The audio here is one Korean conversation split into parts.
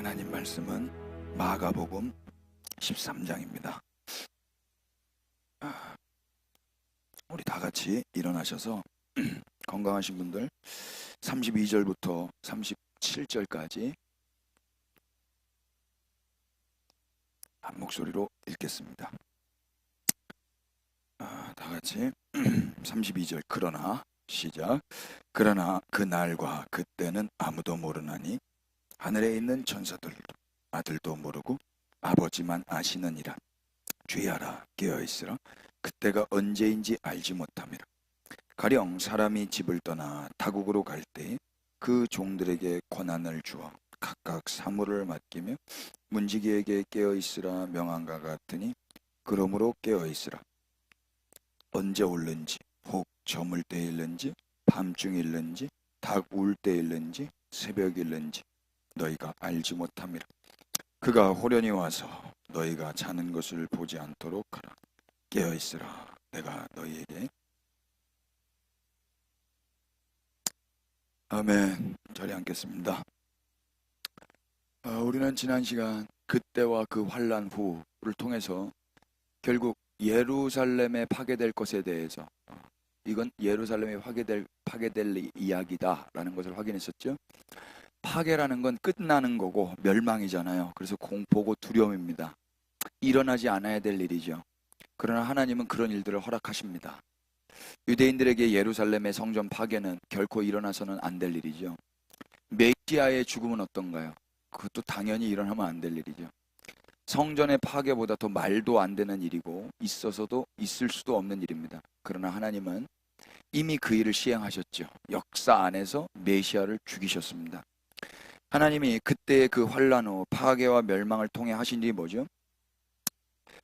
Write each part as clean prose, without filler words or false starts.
하나님 말씀은 마가복음 13장입니다. 우리 다 같이 일어나셔서 건강하신 분들 32절부터 37절까지 한 목소리로 읽겠습니다. 다 같이 32절. 그러나 시작. 그러나 그 날과 그때는 아무도 모르나니 하늘에 있는 천사들도 아들도 모르고 아버지만 아시느니라. 주의하라, 깨어있으라. 그때가 언제인지 알지 못함이라. 가령 사람이 집을 떠나 타국으로 갈 때 그 종들에게 권한을 주어 각각 사물을 맡기며 문지기에게 깨어있으라 명한과 같으니 그러므로 깨어있으라. 언제 올는지 혹 저물 때일는지 밤중일는지 닭 울 때일는지 새벽일는지 너희가 알지 못함이라. 그가 호련히 와서 너희가 자는 것을 보지 않도록 하라. 깨어있으라. 내가 너희에게. 아멘. 자리에 앉겠습니다. 우리는 지난 시간 그때와 그 환난 후를 통해서 결국 예루살렘에 파괴될 것에 대해서 이건 예루살렘이 파괴될 이야기다라는 것을 확인했었죠. 파괴라는 건 끝나는 거고 멸망이잖아요. 그래서 공포고 두려움입니다. 일어나지 않아야 될 일이죠. 그러나 하나님은 그런 일들을 허락하십니다. 유대인들에게 예루살렘의 성전 파괴는 결코 일어나서는 안 될 일이죠. 메시아의 죽음은 어떤가요? 그것도 당연히 일어나면 안 될 일이죠. 성전의 파괴보다 더 말도 안 되는 일이고 있어서도 있을 수도 없는 일입니다. 그러나 하나님은 이미 그 일을 시행하셨죠. 역사 안에서 메시아를 죽이셨습니다. 하나님이 그때의 그 환난 후 파괴와 멸망을 통해 하신 일이 뭐죠?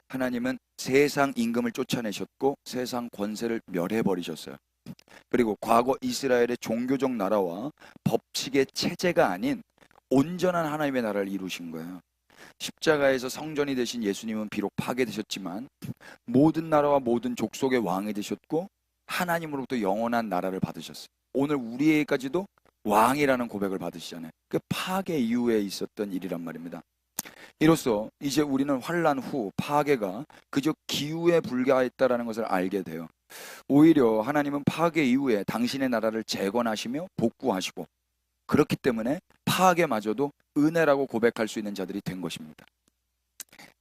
하나님은 세상 임금을 쫓아내셨고 세상 권세를 멸해버리셨어요. 그리고 과거 이스라엘의 종교적 나라와 법칙의 체제가 아닌 온전한 하나님의 나라를 이루신 거예요. 십자가에서 성전이 되신 예수님은 비록 파괴되셨지만 모든 나라와 모든 족속의 왕이 되셨고 하나님으로부터 영원한 나라를 받으셨어요. 오늘 우리에게까지도 왕이라는 고백을 받으시잖아요. 그 파괴 이후에 있었던 일이란 말입니다. 이로써 이제 우리는 환난 후 파괴가 그저 기후에 불과했다라는 것을 알게 돼요. 오히려 하나님은 파괴 이후에 당신의 나라를 재건하시며 복구하시고 그렇기 때문에 파괴마저도 은혜라고 고백할 수 있는 자들이 된 것입니다.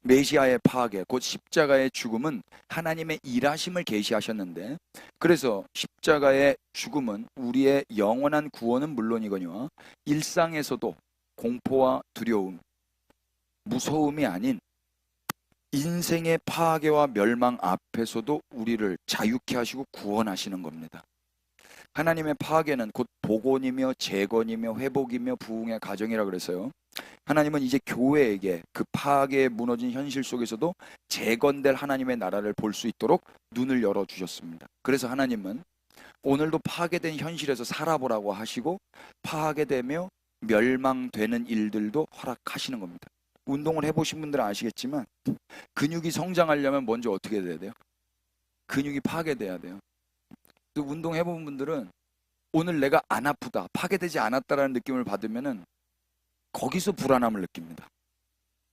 메시아의 파괴, 곧 십자가의 죽음은 하나님의 일하심을 계시하셨는데, 그래서 십자가의 죽음은 우리의 영원한 구원은 물론이거니와 일상에서도 공포와 두려움, 무서움이 아닌 인생의 파괴와 멸망 앞에서도 우리를 자유케 하시고 구원하시는 겁니다. 하나님의 파괴는 곧 복원이며 재건이며 회복이며 부흥의 과정이라 그래서요. 하나님은 이제 교회에게 그 파괴에 무너진 현실 속에서도 재건될 하나님의 나라를 볼 수 있도록 눈을 열어주셨습니다. 그래서 하나님은 오늘도 파괴된 현실에서 살아보라고 하시고 파괴되며 멸망되는 일들도 허락하시는 겁니다. 운동을 해보신 분들은 아시겠지만 근육이 성장하려면 먼저 어떻게 돼야 돼요? 근육이 파괴돼야 돼요. 운동해본 분들은 오늘 내가 안 아프다, 파괴되지 않았다라는 느낌을 받으면은 거기서 불안함을 느낍니다.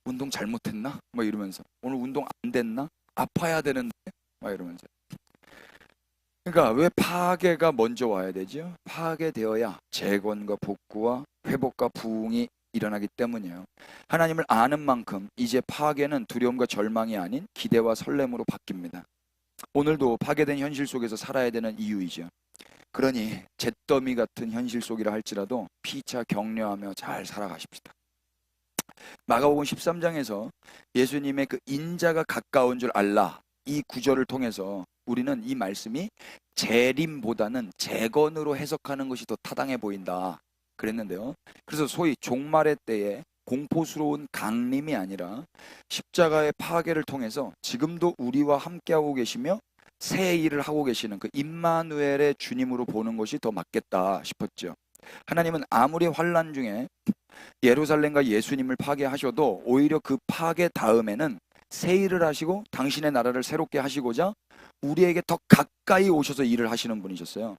운동 잘못했나? 막 이러면서 오늘 운동 안 됐나? 아파야 되는데? 막 이러면서. 그러니까 왜 파괴가 먼저 와야 되죠? 파괴되어야 재건과 복구와 회복과 부흥이 일어나기 때문이에요. 하나님을 아는 만큼 이제 파괴는 두려움과 절망이 아닌 기대와 설렘으로 바뀝니다. 오늘도 파괴된 현실 속에서 살아야 되는 이유이죠. 그러니 잿더미 같은 현실 속이라 할지라도 피차 격려하며 잘 살아가십시다. 마가복음 13장에서 예수님의 그 인자가 가까운 줄 알라, 이 구절을 통해서 우리는 이 말씀이 재림보다는 재건으로 해석하는 것이 더 타당해 보인다 그랬는데요. 그래서 소위 종말의 때에 공포스러운 강림이 아니라 십자가의 파괴를 통해서 지금도 우리와 함께하고 계시며 새 일을 하고 계시는 그 임마누엘의 주님으로 보는 것이 더 맞겠다 싶었죠. 하나님은 아무리 환난 중에 예루살렘과 예수님을 파괴하셔도 오히려 그 파괴 다음에는 새 일을 하시고 당신의 나라를 새롭게 하시고자 우리에게 더 가까이 오셔서 일을 하시는 분이셨어요.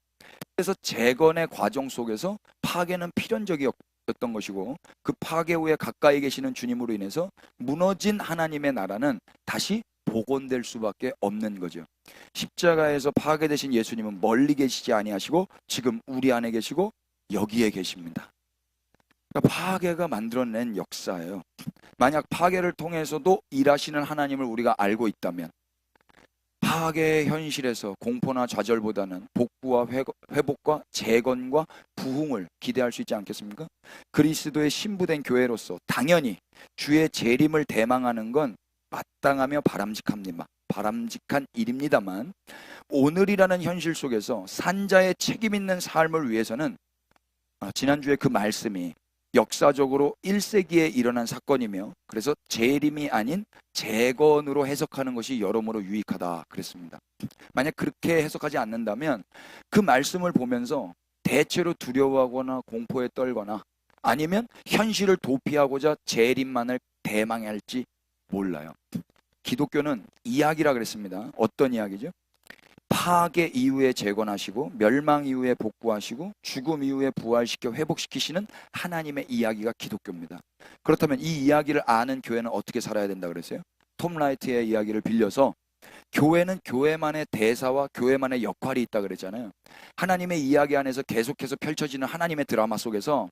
그래서 재건의 과정 속에서 파괴는 필연적이었고 였던 것이고, 그 파괴 후에 가까이 계시는 주님으로 인해서 무너진 하나님의 나라는 다시 복원될 수밖에 없는 거죠. 십자가에서 파괴되신 예수님은 멀리 계시지 아니하시고 지금 우리 안에 계시고 여기에 계십니다. 그러니까 파괴가 만들어낸 역사예요. 만약 파괴를 통해서도 일하시는 하나님을 우리가 알고 있다면, 파괴의 현실에서 공포나 좌절보다는 복구와 회복과 재건과 부흥을 기대할 수 있지 않겠습니까? 그리스도의 신부된 교회로서 당연히 주의 재림을 대망하는 건 마땅하며 바람직한 일입니다만, 오늘이라는 현실 속에서 산자의 책임 있는 삶을 위해서는 지난주에 그 말씀이 역사적으로 1세기에 일어난 사건이며, 그래서 재림이 아닌 재건으로 해석하는 것이 여러모로 유익하다 그랬습니다. 만약 그렇게 해석하지 않는다면 그 말씀을 보면서 대체로 두려워하거나 공포에 떨거나 아니면 현실을 도피하고자 재림만을 대망할지 몰라요. 기독교는 이야기라 그랬습니다. 어떤 이야기죠? 파괴 이후에 재건하시고 멸망 이후에 복구하시고 죽음 이후에 부활시켜 회복시키시는 하나님의 이야기가 기독교입니다. 그렇다면 이 이야기를 아는 교회는 어떻게 살아야 된다 그랬어요? 톰 라이트의 이야기를 빌려서 교회는 교회만의 대사와 교회만의 역할이 있다 그랬잖아요. 하나님의 이야기 안에서 계속해서 펼쳐지는 하나님의 드라마 속에서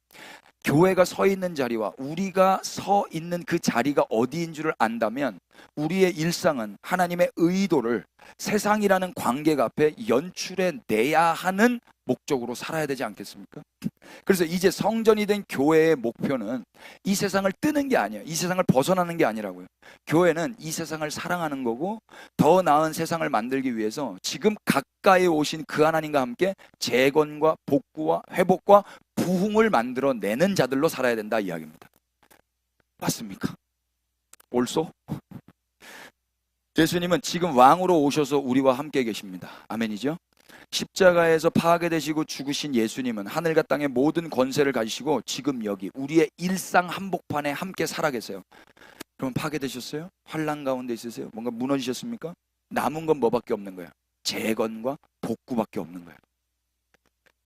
교회가 서 있는 자리와 우리가 서 있는 그 자리가 어디인 줄을 안다면 우리의 일상은 하나님의 의도를 세상이라는 관계가 앞에 연출해 내야 하는 목적으로 살아야 되지 않겠습니까? 그래서 이제 성전이 된 교회의 목표는 이 세상을 뜨는 게 아니에요. 이 세상을 벗어나는 게 아니라고요. 교회는 이 세상을 사랑하는 거고, 더 나은 세상을 만들기 위해서 지금 가까이 오신 그 하나님과 함께 재건과 복구와 회복과 부흥을 만들어내는 자들로 살아야 된다 이야기입니다. 맞습니까? 옳소? 예수님은 지금 왕으로 오셔서 우리와 함께 계십니다. 아멘이죠? 십자가에서 파괴되시고 죽으신 예수님은 하늘과 땅의 모든 권세를 가지시고 지금 여기 우리의 일상 한복판에 함께 살아 계세요. 그럼 파괴되셨어요? 환난 가운데 있으세요? 뭔가 무너지셨습니까? 남은 건 뭐밖에 없는 거예요? 재건과 복구밖에 없는 거예요.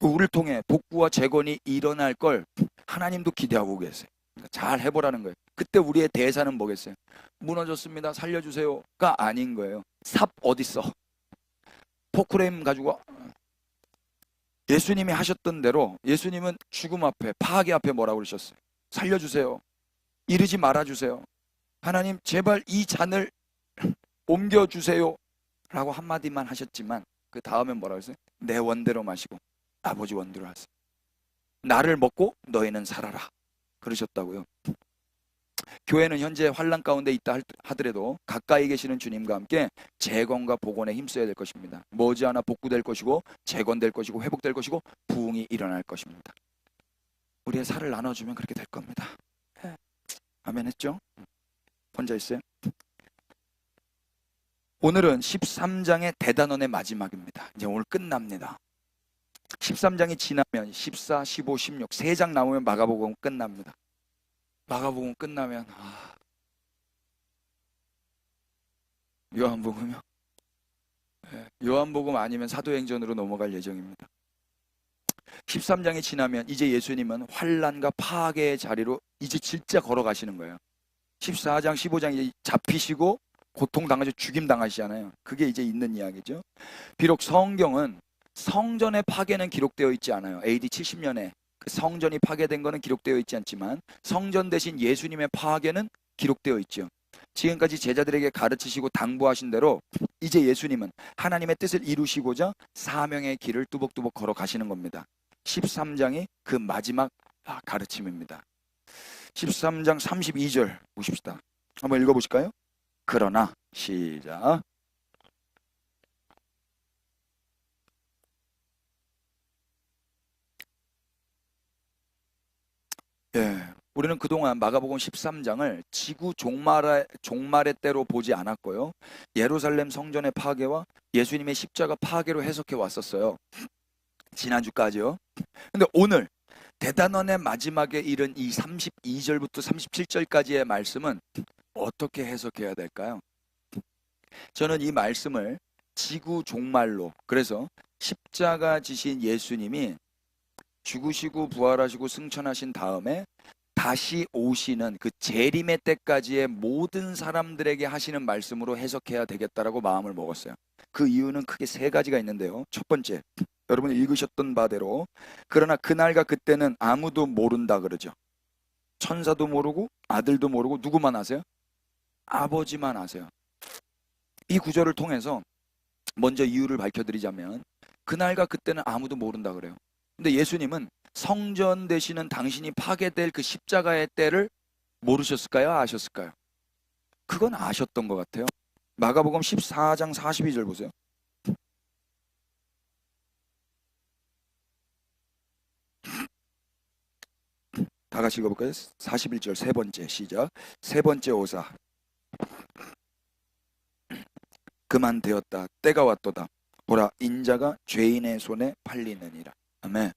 우리를 통해 복구와 재건이 일어날 걸 하나님도 기대하고 계세요. 그러니까 잘 해보라는 거예요. 그때 우리의 대사는 뭐겠어요? 무너졌습니다, 살려주세요가 아닌 거예요. 삽 어딨어? 포크레임 가지고 와. 예수님이 하셨던 대로 예수님은 죽음 앞에, 파괴 앞에 뭐라고 그러셨어요? 살려주세요. 이르지 말아주세요. 하나님 제발 이 잔을 옮겨주세요 라고 한마디만 하셨지만 그 다음엔 뭐라고 했어요? 내 원대로 마시고 아버지 원대로 하세요. 나를 먹고 너희는 살아라 그러셨다고요. 교회는 현재 환난 가운데 있다 하더라도 가까이 계시는 주님과 함께 재건과 복원에 힘써야 될 것입니다. 머지않아 복구될 것이고 재건될 것이고 회복될 것이고 부흥이 일어날 것입니다. 우리의 살을 나눠주면 그렇게 될 겁니다. 아멘 했죠? 혼자 있어요? 오늘은 13장의 대단원의 마지막입니다. 이제 오늘 끝납니다. 13장이 지나면 14, 15, 16 3장 나오면 마가복음 끝납니다. 마가복음 끝나면 요한복음이요? 요한복음 아니면 사도행전으로 넘어갈 예정입니다. 13장이 지나면 이제 예수님은 환난과 파괴의 자리로 이제 진짜 걸어가시는 거예요. 14장, 15장 이제 잡히시고 고통당하셔 죽임 당하시잖아요. 그게 이제 있는 이야기죠. 비록 성경은 성전의 파괴는 기록되어 있지 않아요. AD 70년에 그 성전이 파괴된 거는 기록되어 있지 않지만 성전 대신 예수님의 파괴는 기록되어 있죠. 지금까지 제자들에게 가르치시고 당부하신 대로 이제 예수님은 하나님의 뜻을 이루시고자 사명의 길을 뚜벅뚜벅 걸어가시는 겁니다. 13장이 그 마지막 가르침입니다. 13장 32절 보십시다. 한번 읽어보실까요? 그러나 시작. 우리는 그동안 마가복음 13장을 지구 종말의 때로 보지 않았고요. 예루살렘 성전의 파괴와 예수님의 십자가 파괴로 해석해 왔었어요. 지난주까지요. 근데 오늘 대단원의 마지막에 이른 이 32절부터 37절까지의 말씀은 어떻게 해석해야 될까요? 저는 이 말씀을 지구 종말로, 그래서 십자가 지신 예수님이 죽으시고 부활하시고 승천하신 다음에 다시 오시는 그 재림의 때까지의 모든 사람들에게 하시는 말씀으로 해석해야 되겠다라고 마음을 먹었어요. 그 이유는 크게 세 가지가 있는데요. 첫 번째, 여러분이 읽으셨던 바대로 그러나 그날과 그때는 아무도 모른다 그러죠. 천사도 모르고 아들도 모르고 누구만 아세요? 아버지만 아세요. 이 구절을 통해서 먼저 이유를 밝혀드리자면 그날과 그때는 아무도 모른다 그래요. 근데 예수님은 성전 되시는 당신이 파괴될 그 십자가의 때를 모르셨을까요? 아셨을까요? 그건 아셨던 것 같아요. 마가복음 14장 42절 보세요. 다 같이 읽어볼까요? 41절 세 번째 시작. 세 번째 오사 그만 되었다. 때가 왔도다. 보라 인자가 죄인의 손에 팔리느니라. 아멘.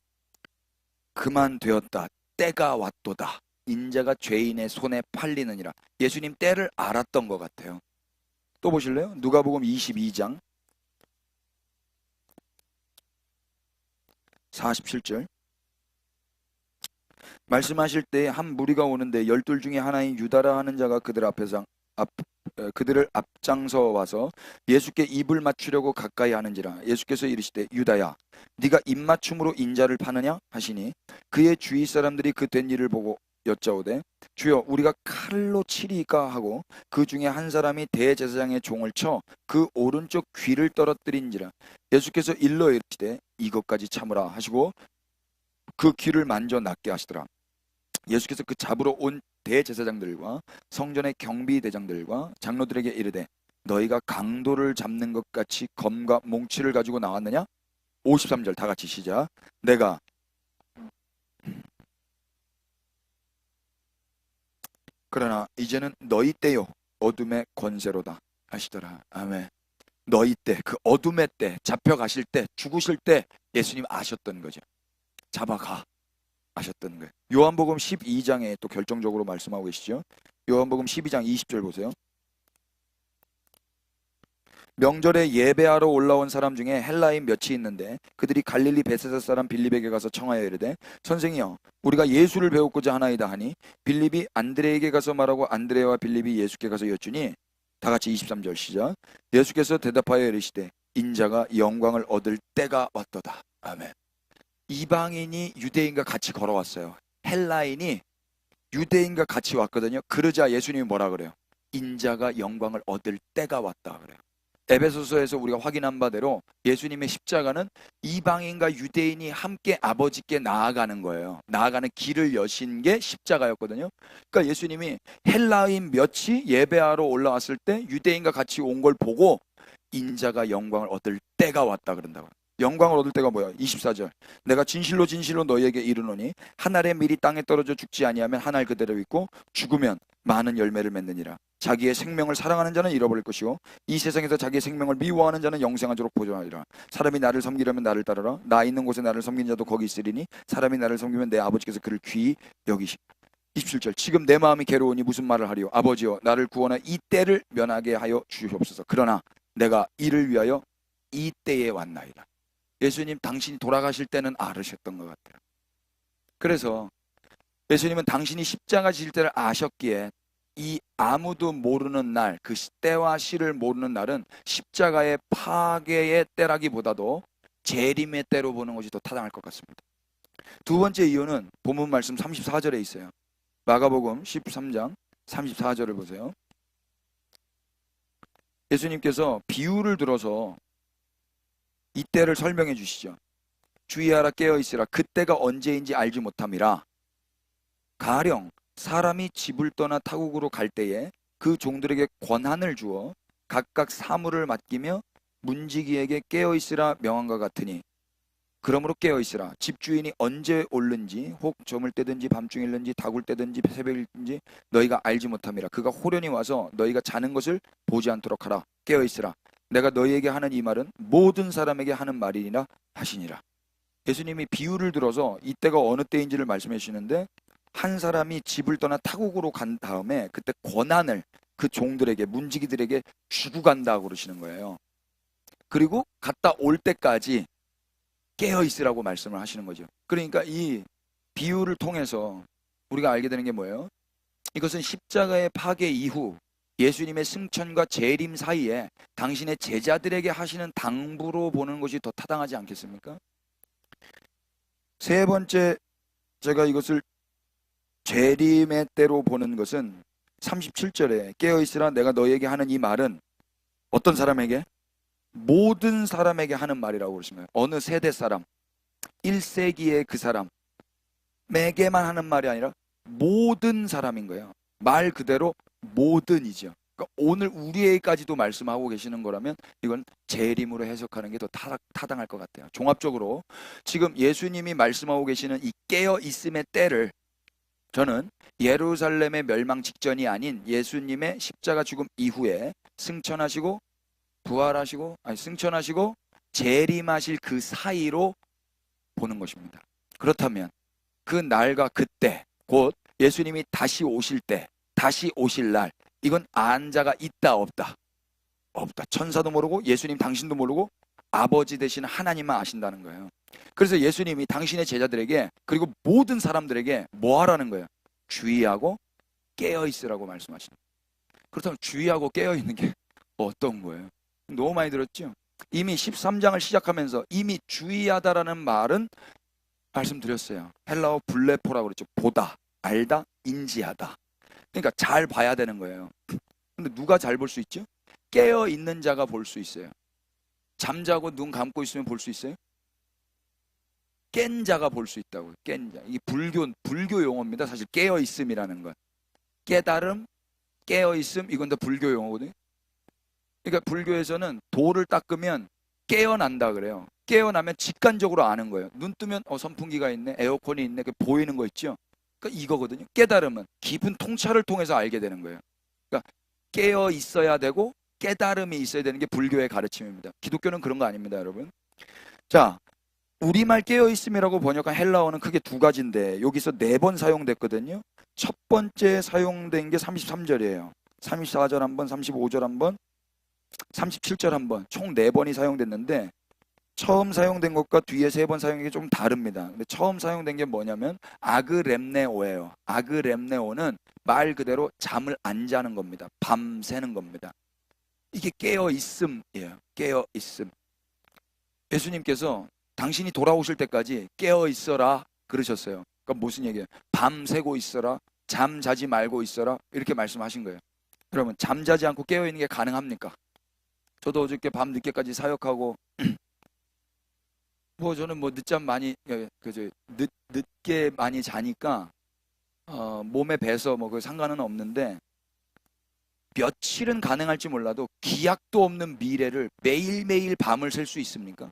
그만 되었다. 때가 왔도다. 인자가 죄인의 손에 팔리느니라. 예수님 때를 알았던 것 같아요. 또 보실래요? 누가복음 22장 47절 말씀하실 때 한 무리가 오는데 12 중에 하나인 유다라 하는 자가 그들을 앞장서 와서 예수께 입을 맞추려고 가까이 하는지라. 예수께서 이르시되 유다야 네가 입맞춤으로 인자를 파느냐 하시니 그의 주위 사람들이 그 된 일을 보고 여짜오되 주여 우리가 칼로 치리까 하고 그 중에 한 사람이 대제사장의 종을 쳐 그 오른쪽 귀를 떨어뜨린지라. 예수께서 일러 이르시되 이것까지 참으라 하시고 그 귀를 만져 낫게 하시더라. 예수께서 그 잡으러 온 대제사장들과 성전의 경비대장들과 장로들에게 이르되 너희가 강도를 잡는 것 같이 검과 몽치를 가지고 나왔느냐? 53절 다 같이 시작. 내가 그러나 이제는 너희 때요 어둠의 권세로다 하시더라. 아멘. 너희 때, 그 어둠의 때, 잡혀가실 때, 죽으실 때 예수님 아셨던 거죠. 잡아가 아셨던 거예요. 요한복음 12장에 또 결정적으로 말씀하고 계시죠. 요한복음 12장 20절 보세요. 명절에 예배하러 올라온 사람 중에 헬라인 몇이 있는데 그들이 갈릴리 베세다 사람 빌립에게 가서 청하여 이르되 선생이여 우리가 예수를 배우고자 하나이다 하니 빌립이 안드레에게 가서 말하고 안드레와 빌립이 예수께 가서 여쭈니 다 같이 23절 시작. 예수께서 대답하여 이르시되 인자가 영광을 얻을 때가 왔도다. 아멘. 이방인이 유대인과 같이 걸어왔어요. 헬라인이 유대인과 같이 왔거든요. 그러자 예수님이 뭐라 그래요? 인자가 영광을 얻을 때가 왔다 그래요. 에베소서에서 우리가 확인한 바대로 예수님의 십자가는 이방인과 유대인이 함께 아버지께 나아가는 거예요. 나아가는 길을 여신 게 십자가였거든요. 그러니까 예수님이 헬라인 몇이 예배하러 올라왔을 때 유대인과 같이 온 걸 보고 인자가 영광을 얻을 때가 왔다 그런다고. 영광을 얻을 때가 뭐야? 24절. 내가 진실로 진실로 너희에게 이르노니 한 알의 밀이 땅에 떨어져 죽지 아니하면 한 알 그대로 있고 죽으면 많은 열매를 맺느니라. 자기의 생명을 사랑하는 자는 잃어버릴 것이요 이 세상에서 자기의 생명을 미워하는 자는 영생하도록 보존하리라. 사람이 나를 섬기려면 나를 따르라. 나 있는 곳에 나를 섬긴 자도 거기 있으리니 사람이 나를 섬기면 내 아버지께서 그를 귀히 여기시. 27절. 지금 내 마음이 괴로우니 무슨 말을 하리요? 아버지여 나를 구원하 이 때를 면하게 하여 주시옵소서. 그러나 내가 이를 위하여 이 때에 왔나이다. 예수님 당신이 돌아가실 때는 알으셨던 것 같아요. 그래서 예수님은 당신이 십자가 질 때를 아셨기에 이 아무도 모르는 날, 그 때와 시를 모르는 날은 십자가의 파괴의 때라기보다도 재림의 때로 보는 것이 더 타당할 것 같습니다. 두 번째 이유는 본문 말씀 34절에 있어요. 마가복음 13장 34절을 보세요. 예수님께서 비유를 들어서 이 때를 설명해 주시죠. 주의하라 깨어있으라 그때가 언제인지 알지 못함이라. 가령 사람이 집을 떠나 타국으로 갈 때에 그 종들에게 권한을 주어 각각 사물을 맡기며 문지기에게 깨어있으라 명한과 같으니 그러므로 깨어있으라. 집주인이 언제 올는지 혹 저물 때든지 밤중일는지 다굴 때든지 새벽일든지 너희가 알지 못함이라. 그가 호련히 와서 너희가 자는 것을 보지 않도록 하라. 깨어있으라. 내가 너희에게 하는 이 말은 모든 사람에게 하는 말이니라 하시니라. 예수님이 비유를 들어서 이때가 어느 때인지를 말씀해 주시는데 한 사람이 집을 떠나 타국으로 간 다음에 그때 권한을 그 종들에게 문지기들에게 주고 간다고 그러시는 거예요. 그리고 갔다 올 때까지 깨어 있으라고 말씀을 하시는 거죠. 그러니까 이 비유를 통해서 우리가 알게 되는 게 뭐예요? 이것은 십자가의 파괴 이후 예수님의 승천과 재림 사이에 당신의 제자들에게 하시는 당부로 보는 것이 더 타당하지 않겠습니까? 세 번째, 제가 이것을 재림의 때로 보는 것은 37절에 깨어있으라 내가 너에게 하는 이 말은 어떤 사람에게? 모든 사람에게 하는 말이라고 그러시면 어느 세대 사람, 1세기의 그 사람에게만 하는 말이 아니라 모든 사람인 거예요. 말 그대로 모든이죠. 그러니까 오늘 우리에게까지도 말씀하고 계시는 거라면 이건 재림으로 해석하는 게 더 타당할 것 같아요. 종합적으로 지금 예수님이 말씀하고 계시는 이 깨어있음의 때를 저는 예루살렘의 멸망 직전이 아닌 예수님의 십자가 죽음 이후에 승천하시고 부활하시고 승천하시고 재림하실 그 사이로 보는 것입니다. 그렇다면 그 날과 그때 곧 예수님이 다시 오실 때, 다시 오실 날, 이건 안 자가 있다 없다? 없다. 천사도 모르고 예수님 당신도 모르고 아버지 되신 하나님만 아신다는 거예요. 그래서 예수님이 당신의 제자들에게 그리고 모든 사람들에게 뭐 하라는 거예요? 주의하고 깨어있으라고 말씀하시는 거예요. 그렇다면 주의하고 깨어있는 게 어떤 거예요? 너무 많이 들었죠? 이미 13장을 시작하면서 이미 주의하다라는 말은 말씀드렸어요. 헬라어 블레포라고 그랬죠. 보다, 알다, 인지하다. 그러니까 잘 봐야 되는 거예요. 근데 누가 잘 볼 수 있죠? 깨어 있는 자가 볼 수 있어요. 잠자고 눈 감고 있으면 볼 수 있어요? 깬 자가 볼 수 있다고요. 깬 자. 이게 불교 용어입니다. 사실 깨어 있음이라는 건. 깨달음, 깨어 있음 이건 다 불교 용어거든요. 그러니까 불교에서는 돌을 닦으면 깨어난다 그래요. 깨어나면 직관적으로 아는 거예요. 눈 뜨면 선풍기가 있네, 에어컨이 있네, 보이는 거 있죠. 그러니까 이거거든요. 깨달음은 깊은 통찰을 통해서 알게 되는 거예요. 그러니까 깨어 있어야 되고 깨달음이 있어야 되는 게 불교의 가르침입니다. 기독교는 그런 거 아닙니다, 여러분. 자, 우리말 깨어 있음이라고 번역한 헬라어는 크게 두 가지인데 여기서 4번 사용됐거든요. 첫 번째 사용된 게 33절이에요. 34절 한 번, 35절 한 번, 37절 한 번, 총 4번이 사용됐는데 처음 사용된 것과 뒤에 3번 사용된 게 좀 다릅니다. 근데 처음 사용된 게 뭐냐면 아그렘네오예요. 아그렘네오는 말 그대로 잠을 안 자는 겁니다. 밤새는 겁니다. 이게 깨어 있음이에요. 깨어 있음. 예수님께서 당신이 돌아오실 때까지 깨어 있어라 그러셨어요. 그러니까 무슨 얘기예요? 밤새고 있어라, 잠 자지 말고 있어라 이렇게 말씀하신 거예요. 그러면 잠자지 않고 깨어 있는 게 가능합니까? 저도 어저께 밤 늦게까지 사역하고 저는 늦잠 많이 늦게 많이 자니까 몸에 배서 그 상관은 없는데 며칠은 가능할지 몰라도 기약도 없는 미래를 매일매일 밤을 샐 수 있습니까?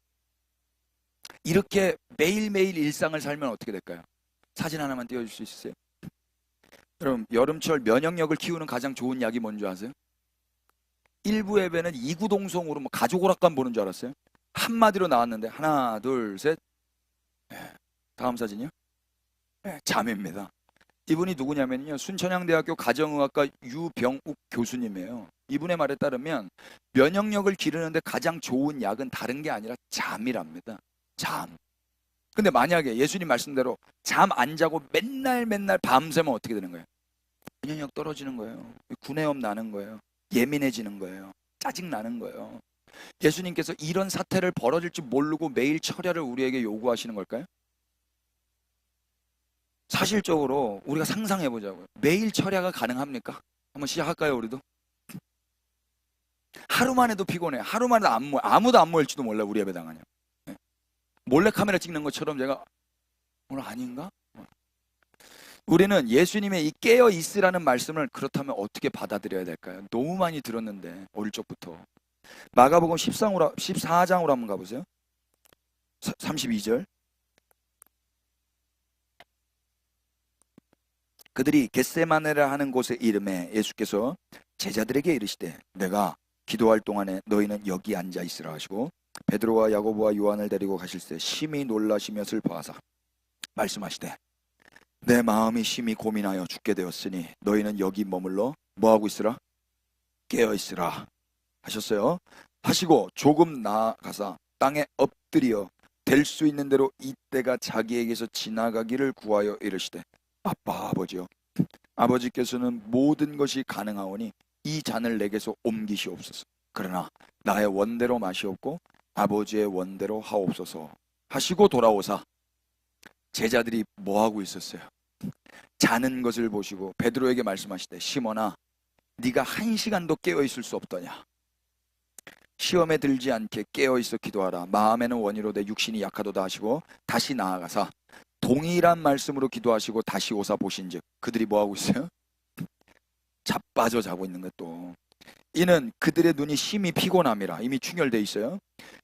이렇게 매일매일 일상을 살면 어떻게 될까요? 사진 하나만 띄워줄 수 있으세요? 여러분 여름철 면역력을 키우는 가장 좋은 약이 뭔지 아세요? 일부 예배는 이구동성으로 가족 오락관 보는 줄 알았어요. 한마디로 나왔는데 하나 둘 셋 다음 사진이요? 잠입니다. 이분이 누구냐면요 순천향대학교 가정의학과 유병욱 교수님이에요. 이분의 말에 따르면 면역력을 기르는데 가장 좋은 약은 다른 게 아니라 잠이랍니다. 잠. 근데 만약에 예수님 말씀대로 잠 안 자고 맨날 밤새면 어떻게 되는 거예요? 면역력 떨어지는 거예요. 구내염 나는 거예요. 예민해지는 거예요. 짜증 나는 거예요. 예수님께서 이런 사태를 벌어질 줄 모르고 매일 철야를 우리에게 요구하시는 걸까요? 사실적으로 우리가 상상해 보자고요. 매일 철야가 가능합니까? 한번 시작할까요, 우리도? 하루만 해도 피곤해. 하루만 해도 아무도 안 모일지도 몰라, 우리 예배당은요. 몰래카메라 찍는 것처럼 제가 오늘 아닌가? 우리는 예수님의 이 깨어 있으라는 말씀을 그렇다면 어떻게 받아들여야 될까요? 너무 많이 들었는데 어릴 적부터. 마가복음 14장으로 한번 가보세요. 32절. 그들이 겟세마네라 하는 곳에 이름에 예수께서 제자들에게 이르시되 내가 기도할 동안에 너희는 여기 앉아 있으라 하시고 베드로와 야고보와 요한을 데리고 가실새 심히 놀라시며 슬퍼하사 말씀하시되 내 마음이 심히 고민하여 죽게 되었으니 너희는 여기 머물러 뭐하고 있으라? 깨어 있으라 하셨어요. 하시고 조금 나아가사 땅에 엎드려 될 수 있는 대로 이때가 자기에게서 지나가기를 구하여 이르시되 아빠 아버지여 아버지께서는 모든 것이 가능하오니 이 잔을 내게서 옮기시옵소서. 그러나 나의 원대로 마시옵고 아버지의 원대로 하옵소서 하시고 돌아오사 제자들이 뭐하고 있었어요? 자는 것을 보시고 베드로에게 말씀하시되 시몬아 네가 1시간도 깨어있을 수 없더냐. 시험에 들지 않게 깨어있어 기도하라. 마음에는 원이로 내 육신이 약하도다 하시고 다시 나아가사 동일한 말씀으로 기도하시고 다시 오사 보신즉 그들이 뭐하고 있어요? 자빠져 자고 있는 것도. 이는 그들의 눈이 심히 피곤함이라. 이미 충혈되어 있어요.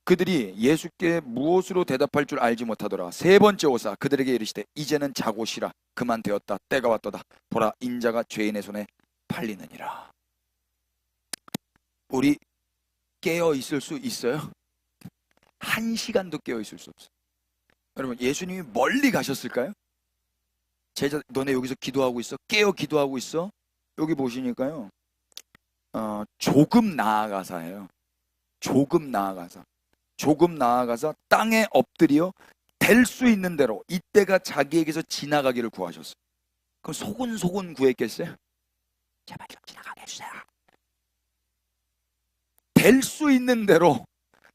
그들이 예수께 무엇으로 대답할 줄 알지 못하더라. 세 번째 오사 그들에게 이르시되 이제는 자고 쉬라. 그만 되었다. 때가 왔도다. 보라 인자가 죄인의 손에 팔리느니라. 우리 깨어 있을 수 있어요? 1시간도 깨어 있을 수 없어요. 여러분 예수님이 멀리 가셨을까요? 제자 너네 여기서 기도하고 있어? 깨어 기도하고 있어? 여기 보시니까요 조금 나아가사예요. 조금 나아가서 땅에 엎드려 될 수 있는 대로 이때가 자기에게서 지나가기를 구하셨어요. 그럼 소곤소곤 구했겠어요? 제발 좀 지나가게 해주세요. 될 수 있는 대로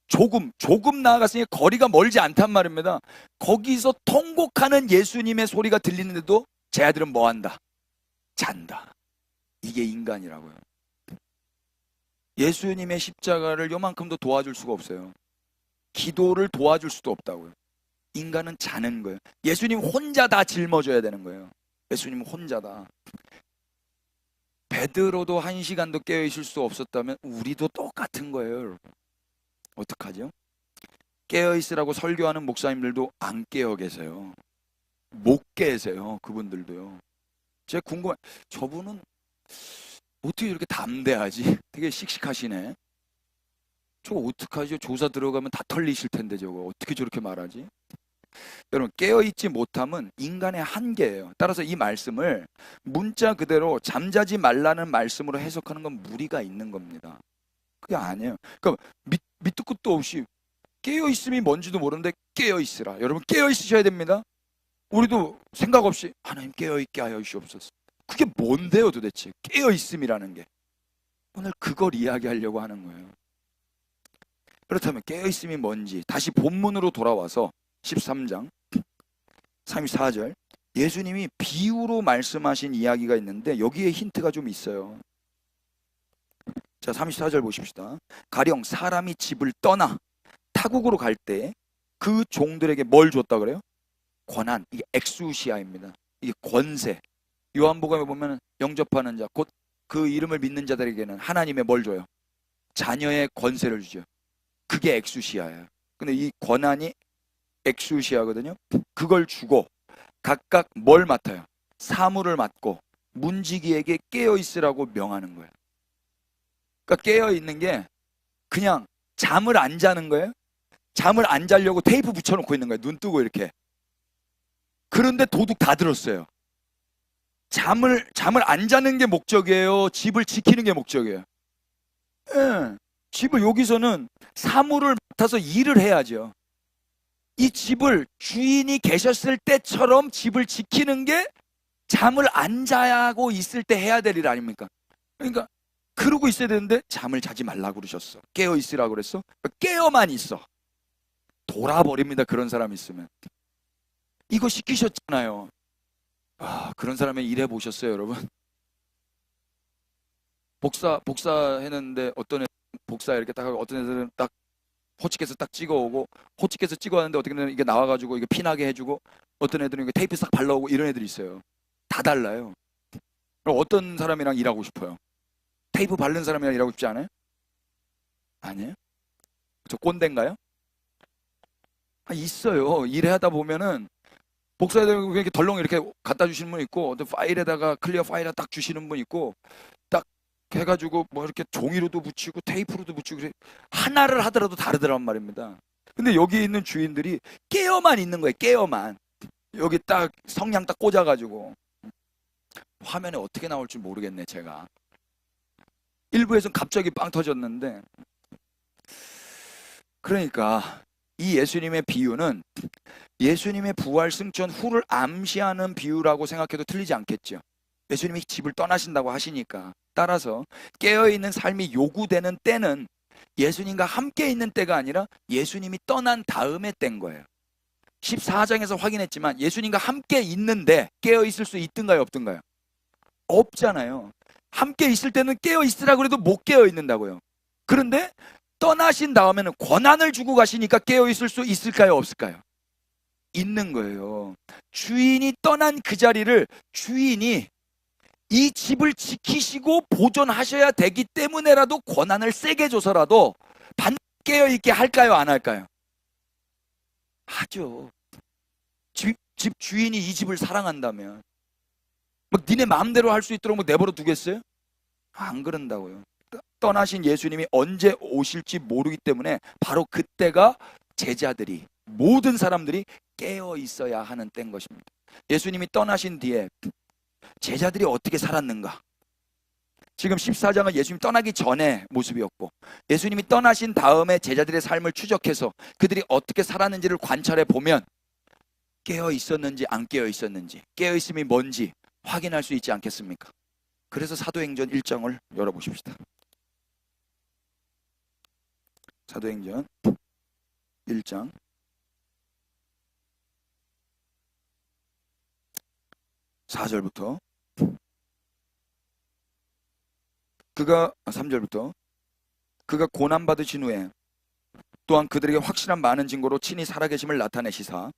조금 나아갔으니 거리가 멀지 않단 말입니다. 거기서 통곡하는 예수님의 소리가 들리는데도 제 아들은 뭐한다? 잔다. 이게 인간이라고요. 예수님의 십자가를 요만큼도 도와줄 수가 없어요. 기도를 도와줄 수도 없다고요. 인간은 자는 거예요. 예수님 혼자 다 짊어져야 되는 거예요. 예수님은 혼자다. 베드로도 1시간도 깨어있을 수 없었다면 우리도 똑같은 거예요. 여러분. 어떡하죠? 깨어있으라고 설교하는 목사님들도 안 깨어 계세요. 못 계세요. 그분들도요. 제가 궁금해. 저분은 어떻게 이렇게 담대하지? 되게 씩씩하시네. 저거 어떡하죠? 조사 들어가면 다 털리실 텐데 저거 어떻게 저렇게 말하지? 여러분 깨어있지 못함은 인간의 한계예요. 따라서 이 말씀을 문자 그대로 잠자지 말라는 말씀으로 해석하는 건 무리가 있는 겁니다. 그게 아니에요. 그러니까 밑도 끝도 없이 깨어있음이 뭔지도 모르는데 깨어있으라. 여러분 깨어있으셔야 됩니다. 우리도 생각 없이 하나님 깨어있게 하여 주시옵소서. 그게 뭔데요 도대체? 깨어있음이라는 게. 오늘 그걸 이야기하려고 하는 거예요. 그렇다면 깨어있음이 뭔지 다시 본문으로 돌아와서 13장 34절 예수님이 비유로 말씀하신 이야기가 있는데 여기에 힌트가 좀 있어요. 자 34절 보십시다. 가령 사람이 집을 떠나 타국으로 갈 때 그 종들에게 뭘 줬다 그래요? 권한. 이게 엑수시아입니다. 이게 권세. 요한복음에 보면 영접하는 자 곧 그 이름을 믿는 자들에게는 하나님의 뭘 줘요? 자녀의 권세를 주죠. 그게 엑수시아예요. 근데 이 권한이 엑수시아거든요. 그걸 주고 각각 뭘 맡아요? 사물을 맡고 문지기에게 깨어있으라고 명하는 거예요. 그러니까 깨어있는 게 그냥 잠을 안 자는 거예요. 잠을 안 자려고 테이프 붙여놓고 있는 거예요. 눈 뜨고 이렇게. 그런데 도둑 다 들었어요. 잠을 안 자는 게 목적이에요? 집을 지키는 게 목적이에요? 예. 집을 여기서는 사물을 맡아서 일을 해야죠. 이 집을 주인이 계셨을 때처럼 집을 지키는 게 잠을 안 자고 있을 때 해야 될 일 아닙니까? 그러니까 그러고 있어야 되는데 잠을 자지 말라고 그러셨어. 깨어 있으라고 그랬어. 깨어만 있어. 돌아버립니다. 그런 사람 있으면. 이거 시키셨잖아요. 그런 사람의 일해 보셨어요, 여러분? 복사 했는데 어떤 애 복사 이렇게 딱 하고 어떤 애들은 딱 호치케스 딱 찍어오고 호치케스 찍어왔는데 어떻게 되면 이게 나와가지고 이게 피나게 해주고 어떤 애들은 이게 테이프 싹 발라오고 이런 애들이 있어요. 다 달라요. 그럼 어떤 사람이랑 일하고 싶어요? 테이프 바른 사람이랑 일하고 싶지 않아요? 아니에요? 저 꼰대인가요? 있어요. 일하다 보면은 복사해서 이렇게 덜렁 이렇게 갖다 주시는 분 있고 어떤 파일에다가 클리어 파일에 딱 주시는 분 있고 딱 해가지고 뭐 이렇게 종이로도 붙이고 테이프로도 붙이고 그래. 하나를 하더라도 다르더란 말입니다. 근데 여기 있는 주인들이 깨어만 있는 거예요. 깨어만. 여기 딱 성냥 딱 꽂아가지고 화면에 어떻게 나올지 모르겠네 제가. 일부에서는 갑자기 빵 터졌는데 그러니까 이 예수님의 비유는 예수님의 부활 승천 후를 암시하는 비유라고 생각해도 틀리지 않겠죠. 예수님이 집을 떠나신다고 하시니까. 따라서 깨어있는 삶이 요구되는 때는 예수님과 함께 있는 때가 아니라 예수님이 떠난 다음의 때인 거예요. 14장에서 확인했지만 예수님과 함께 있는데 깨어있을 수 있든가요, 없든가요? 없잖아요. 함께 있을 때는 깨어있으라 그래도 못 깨어있는다고요. 그런데 떠나신 다음에는 권한을 주고 가시니까 깨어있을 수 있을까요, 없을까요? 있는 거예요. 주인이 떠난 그 자리를 주인이 이 집을 지키시고 보존하셔야 되기 때문에라도 권한을 세게 줘서라도 반드시 깨어있게 할까요, 안 할까요? 하죠. 집 주인이 이 집을 사랑한다면 막 니네 마음대로 할 수 있도록 뭐 내버려 두겠어요? 안 그런다고요. 떠나신 예수님이 언제 오실지 모르기 때문에 바로 그때가 제자들이, 모든 사람들이 깨어 있어야 하는 때인 것입니다. 예수님이 떠나신 뒤에 제자들이 어떻게 살았는가? 지금 14장은 예수님이 떠나기 전의 모습이었고, 예수님이 떠나신 다음에 제자들의 삶을 추적해서 그들이 어떻게 살았는지를 관찰해 보면 깨어 있었는지 안 깨어 있었는지, 깨어 있음이 뭔지 확인할 수 있지 않겠습니까? 그래서 사도행전 1장을 열어보십시다. 사도행전 1장 4절부터 3절부터 그가 고난받으신 후에 또한 그들에게 확실한 많은 증거로 친히 살아계심을 나타내시사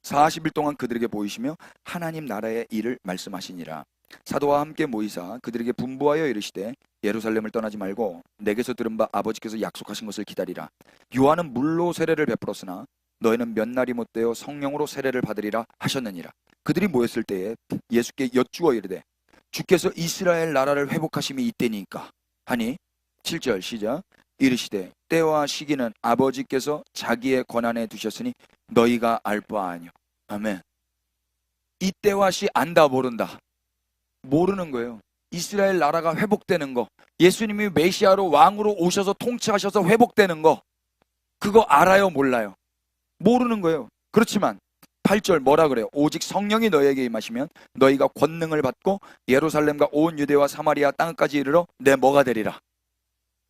40일 동안 그들에게 보이시며 하나님 나라의 일을 말씀하시니라. 사도와 함께 모이사 그들에게 분부하여 이르시되 예루살렘을 떠나지 말고 내게서 들은 바 아버지께서 약속하신 것을 기다리라. 요한은 물로 세례를 베풀었으나 너희는 몇 날이 못되어 성령으로 세례를 받으리라 하셨느니라. 그들이 모였을 때에 예수께 여쭈어 이르되 주께서 이스라엘 나라를 회복하심이 이때니까 하니 7절 시작. 이르시되 때와 시기는 아버지께서 자기의 권한에 두셨으니 너희가 알 바 아니요. 아멘. 이때와 시 안다 모른다? 모르는 거예요. 이스라엘 나라가 회복되는 거, 예수님이 메시아로 왕으로 오셔서 통치하셔서 회복되는 거, 그거 알아요, 몰라요? 모르는 거예요. 그렇지만 8절 뭐라 그래요? 오직 성령이 너희에게 임하시면 너희가 권능을 받고 예루살렘과 온 유대와 사마리아 땅까지 이르러 내 뭐가 되리라?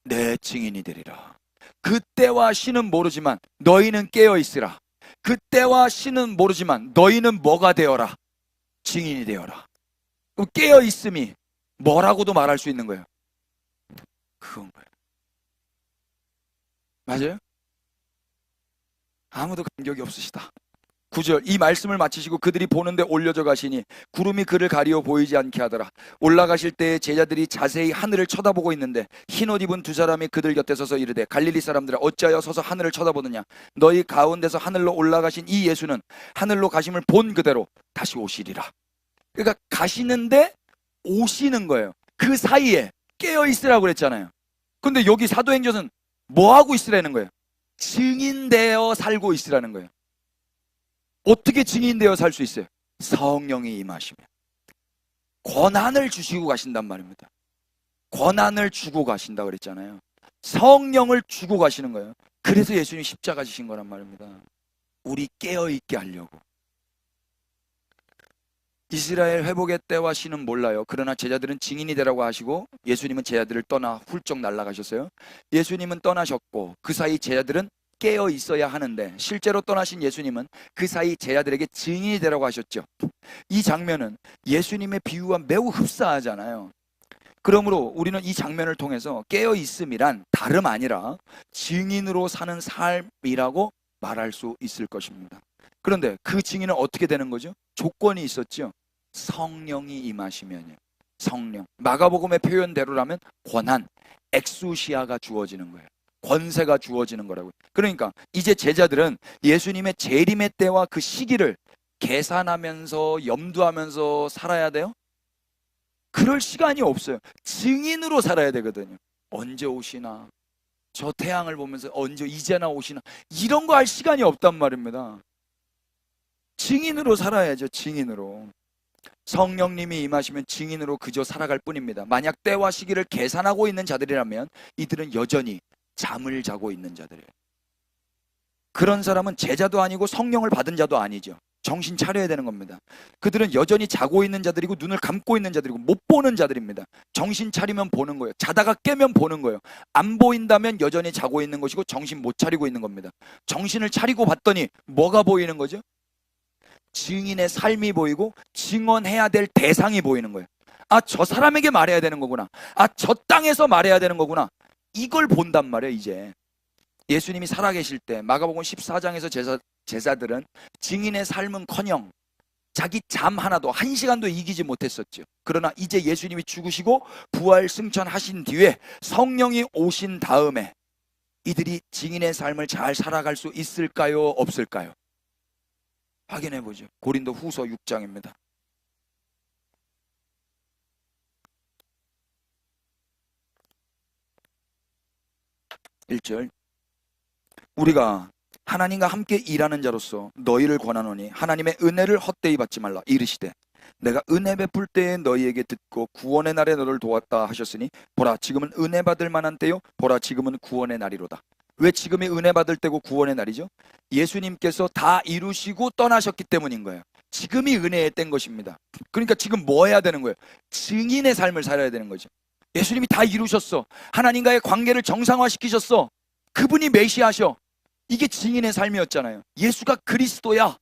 내 증인이 되리라. 그때와 시는 모르지만 너희는 깨어 있으라. 그때와 시는 모르지만 너희는 뭐가 되어라? 증인이 되어라. 그럼 깨어 있음이 뭐라고도 말할 수 있는 거예요. 그건 거예요. 맞아요? 아무도 감격이 없으시다. 9절 이 말씀을 마치시고 그들이 보는데 올려져 가시니 구름이 그를 가리어 보이지 않게 하더라. 올라가실 때에 제자들이 자세히 하늘을 쳐다보고 있는데 흰옷 입은 두 사람이 그들 곁에 서서 이르되 갈릴리 사람들아 어찌하여 서서 하늘을 쳐다보느냐. 너희 가운데서 하늘로 올라가신 이 예수는 하늘로 가심을 본 그대로 다시 오시리라. 그러니까 가시는데 오시는 거예요. 그 사이에 깨어 있으라고 그랬잖아요. 근데 여기 사도행전은 뭐 하고 있으라는 거예요? 증인되어 살고 있으라는 거예요. 어떻게 증인되어 살 수 있어요? 성령이 임하시면 권한을 주시고 가신단 말입니다. 권한을 주고 가신다 그랬잖아요. 성령을 주고 가시는 거예요. 그래서 예수님이 십자가 지신 거란 말입니다. 우리 깨어있게 하려고. 이스라엘 회복의 때와 시는 몰라요. 그러나 제자들은 증인이 되라고 하시고 예수님은 제자들을 떠나 훌쩍 날아가셨어요. 예수님은 떠나셨고 그 사이 제자들은 깨어 있어야 하는데 실제로 떠나신 예수님은 그 사이 제자들에게 증인이 되라고 하셨죠. 이 장면은 예수님의 비유와 매우 흡사하잖아요. 그러므로 우리는 이 장면을 통해서 깨어 있음이란 다름 아니라 증인으로 사는 삶이라고 말할 수 있을 것입니다. 그런데 그 증인은 어떻게 되는 거죠? 조건이 있었죠. 성령이 임하시면요. 성령. 마가복음의 표현대로라면 권한, 엑수시아가 주어지는 거예요. 권세가 주어지는 거라고요. 그러니까 이제 제자들은 예수님의 재림의 때와 그 시기를 계산하면서 염두하면서 살아야 돼요? 그럴 시간이 없어요. 증인으로 살아야 되거든요. 언제 오시나? 저 태양을 보면서 언제 이제나 오시나? 이런 거 할 시간이 없단 말입니다. 증인으로 살아야죠. 증인으로. 성령님이 임하시면 증인으로 그저 살아갈 뿐입니다. 만약 때와 시기를 계산하고 있는 자들이라면 이들은 여전히 잠을 자고 있는 자들이에요. 그런 사람은 제자도 아니고 성령을 받은 자도 아니죠. 정신 차려야 되는 겁니다. 그들은 여전히 자고 있는 자들이고 눈을 감고 있는 자들이고 못 보는 자들입니다. 정신 차리면 보는 거예요. 자다가 깨면 보는 거예요. 안 보인다면 여전히 자고 있는 것이고 정신 못 차리고 있는 겁니다. 정신을 차리고 봤더니 뭐가 보이는 거죠? 증인의 삶이 보이고 증언해야 될 대상이 보이는 거예요. 아, 저 사람에게 말해야 되는 거구나. 아, 저 땅에서 말해야 되는 거구나. 이걸 본단 말이에요. 이제 예수님이 살아계실 때 마가복음 14장에서 제자들은 증인의 삶은커녕 자기 잠 하나도 한 시간도 이기지 못했었죠. 그러나 이제 예수님이 죽으시고 부활 승천하신 뒤에 성령이 오신 다음에 이들이 증인의 삶을 잘 살아갈 수 있을까요? 없을까요? 확인해 보죠. 고린도 후서 6장입니다. 1절. 우리가 하나님과 함께 일하는 자로서 너희를 권하노니 하나님의 은혜를 헛되이 받지 말라. 이르시되 내가 은혜 베풀 때에 너희에게 듣고 구원의 날에 너를 도왔다 하셨으니 보라 지금은 은혜 받을 만한 때요 보라 지금은 구원의 날이로다. 왜 지금이 은혜 받을 때고 구원의 날이죠? 예수님께서 다 이루시고 떠나셨기 때문인 거예요. 지금이 은혜의 때인 것입니다. 그러니까 지금 뭐 해야 되는 거예요? 증인의 삶을 살아야 되는 거죠. 예수님이 다 이루셨어. 하나님과의 관계를 정상화시키셨어. 그분이 메시아셔. 이게 증인의 삶이었잖아요. 예수가 그리스도야.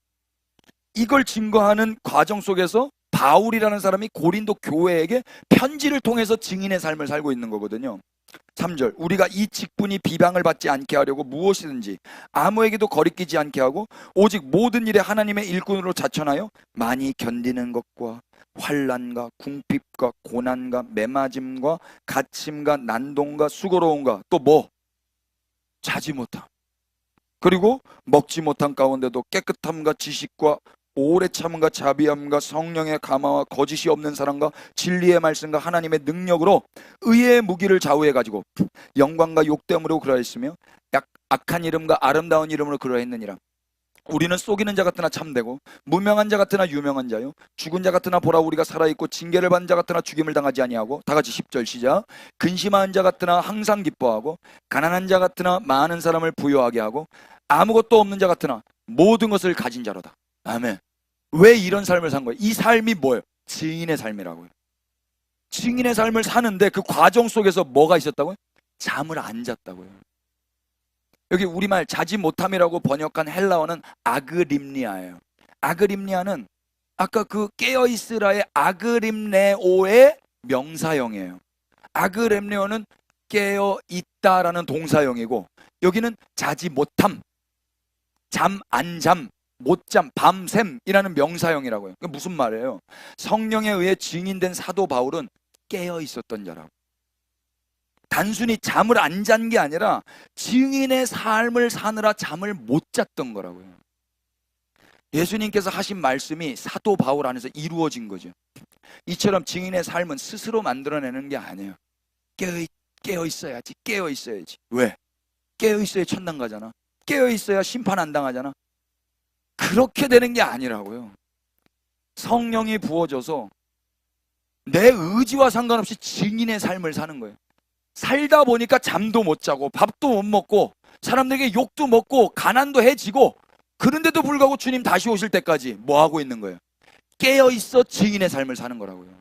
이걸 증거하는 과정 속에서 바울이라는 사람이 고린도 교회에게 편지를 통해서 증인의 삶을 살고 있는 거거든요. 3절. 우리가 이 직분이 비방을 받지 않게 하려고 무엇이든지 아무에게도 거리끼지 않게 하고 오직 모든 일에 하나님의 일꾼으로 자천하여 많이 견디는 것과 환난과 궁핍과 고난과 매맞음과 갇힘과 난동과 수고로움과 또 뭐? 자지 못함. 그리고 먹지 못한 가운데도 깨끗함과 지식과 오래 참음과 자비함과 성령의 감화와 거짓이 없는 사랑과 진리의 말씀과 하나님의 능력으로 의의 무기를 좌우해 가지고 영광과 욕됨으로 그러했으며 악한 이름과 아름다운 이름으로 그러했느니라. 우리는 속이는 자 같으나 참되고 무명한 자 같으나 유명한 자요 죽은 자 같으나 보라 우리가 살아있고 징계를 받은 자 같으나 죽임을 당하지 아니하고. 다 같이 10절 시작. 근심한 자 같으나 항상 기뻐하고 가난한 자 같으나 많은 사람을 부유하게 하고 아무것도 없는 자 같으나 모든 것을 가진 자로다. 아멘. 왜 이런 삶을 산 거예요? 이 삶이 뭐예요? 증인의 삶이라고요. 증인의 삶을 사는데 그 과정 속에서 뭐가 있었다고요? 잠을 안 잤다고요. 여기 우리말 자지 못함이라고 번역한 헬라어는 아그림니아예요. 아그림니아는 아까 그 깨어있으라의 아그림네오의 명사형이에요. 아그림네오는 깨어있다라는 동사형이고 여기는 자지 못함, 잠, 안 잠, 못잠, 밤샘이라는 명사형이라고요. 그게 무슨 말이에요? 성령에 의해 증인된 사도 바울은 깨어 있었던 자라고. 단순히 잠을 안 잔 게 아니라 증인의 삶을 사느라 잠을 못 잤던 거라고요. 예수님께서 하신 말씀이 사도 바울 안에서 이루어진 거죠. 이처럼 증인의 삶은 스스로 만들어내는 게 아니에요. 깨어 있어야지. 깨어 있어야지. 왜? 깨어 있어야 천당 가잖아. 깨어 있어야 심판 안 당하잖아. 그렇게 되는 게 아니라고요. 성령이 부어져서 내 의지와 상관없이 증인의 삶을 사는 거예요. 살다 보니까 잠도 못 자고 밥도 못 먹고 사람들에게 욕도 먹고 가난도 해지고 그런데도 불구하고 주님 다시 오실 때까지 뭐 하고 있는 거예요? 깨어있어 증인의 삶을 사는 거라고요.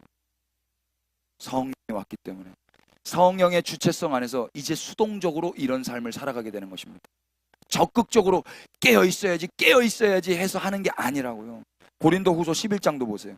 성령이 왔기 때문에 성령의 주체성 안에서 이제 수동적으로 이런 삶을 살아가게 되는 것입니다. 적극적으로 깨어있어야지 해서 하는 게 아니라고요. 고린도 후서 11장도 보세요.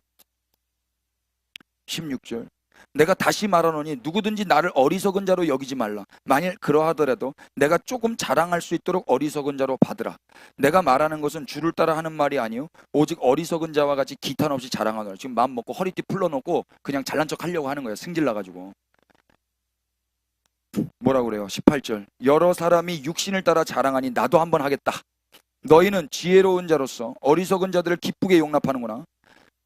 16절. 내가 다시 말하노니 누구든지 나를 어리석은 자로 여기지 말라. 만일 그러하더라도 내가 조금 자랑할 수 있도록 어리석은 자로 받으라. 내가 말하는 것은 주를 따라 하는 말이 아니요 오직 어리석은 자와 같이 기탄 없이 자랑하노라. 지금 마음 먹고 허리띠 풀러놓고 그냥 잘난 척 하려고 하는 거예요. 승질 나가지고. 뭐라고 그래요? 18절. 여러 사람이 육신을 따라 자랑하니 나도 한번 하겠다. 너희는 지혜로운 자로서 어리석은 자들을 기쁘게 용납하는구나.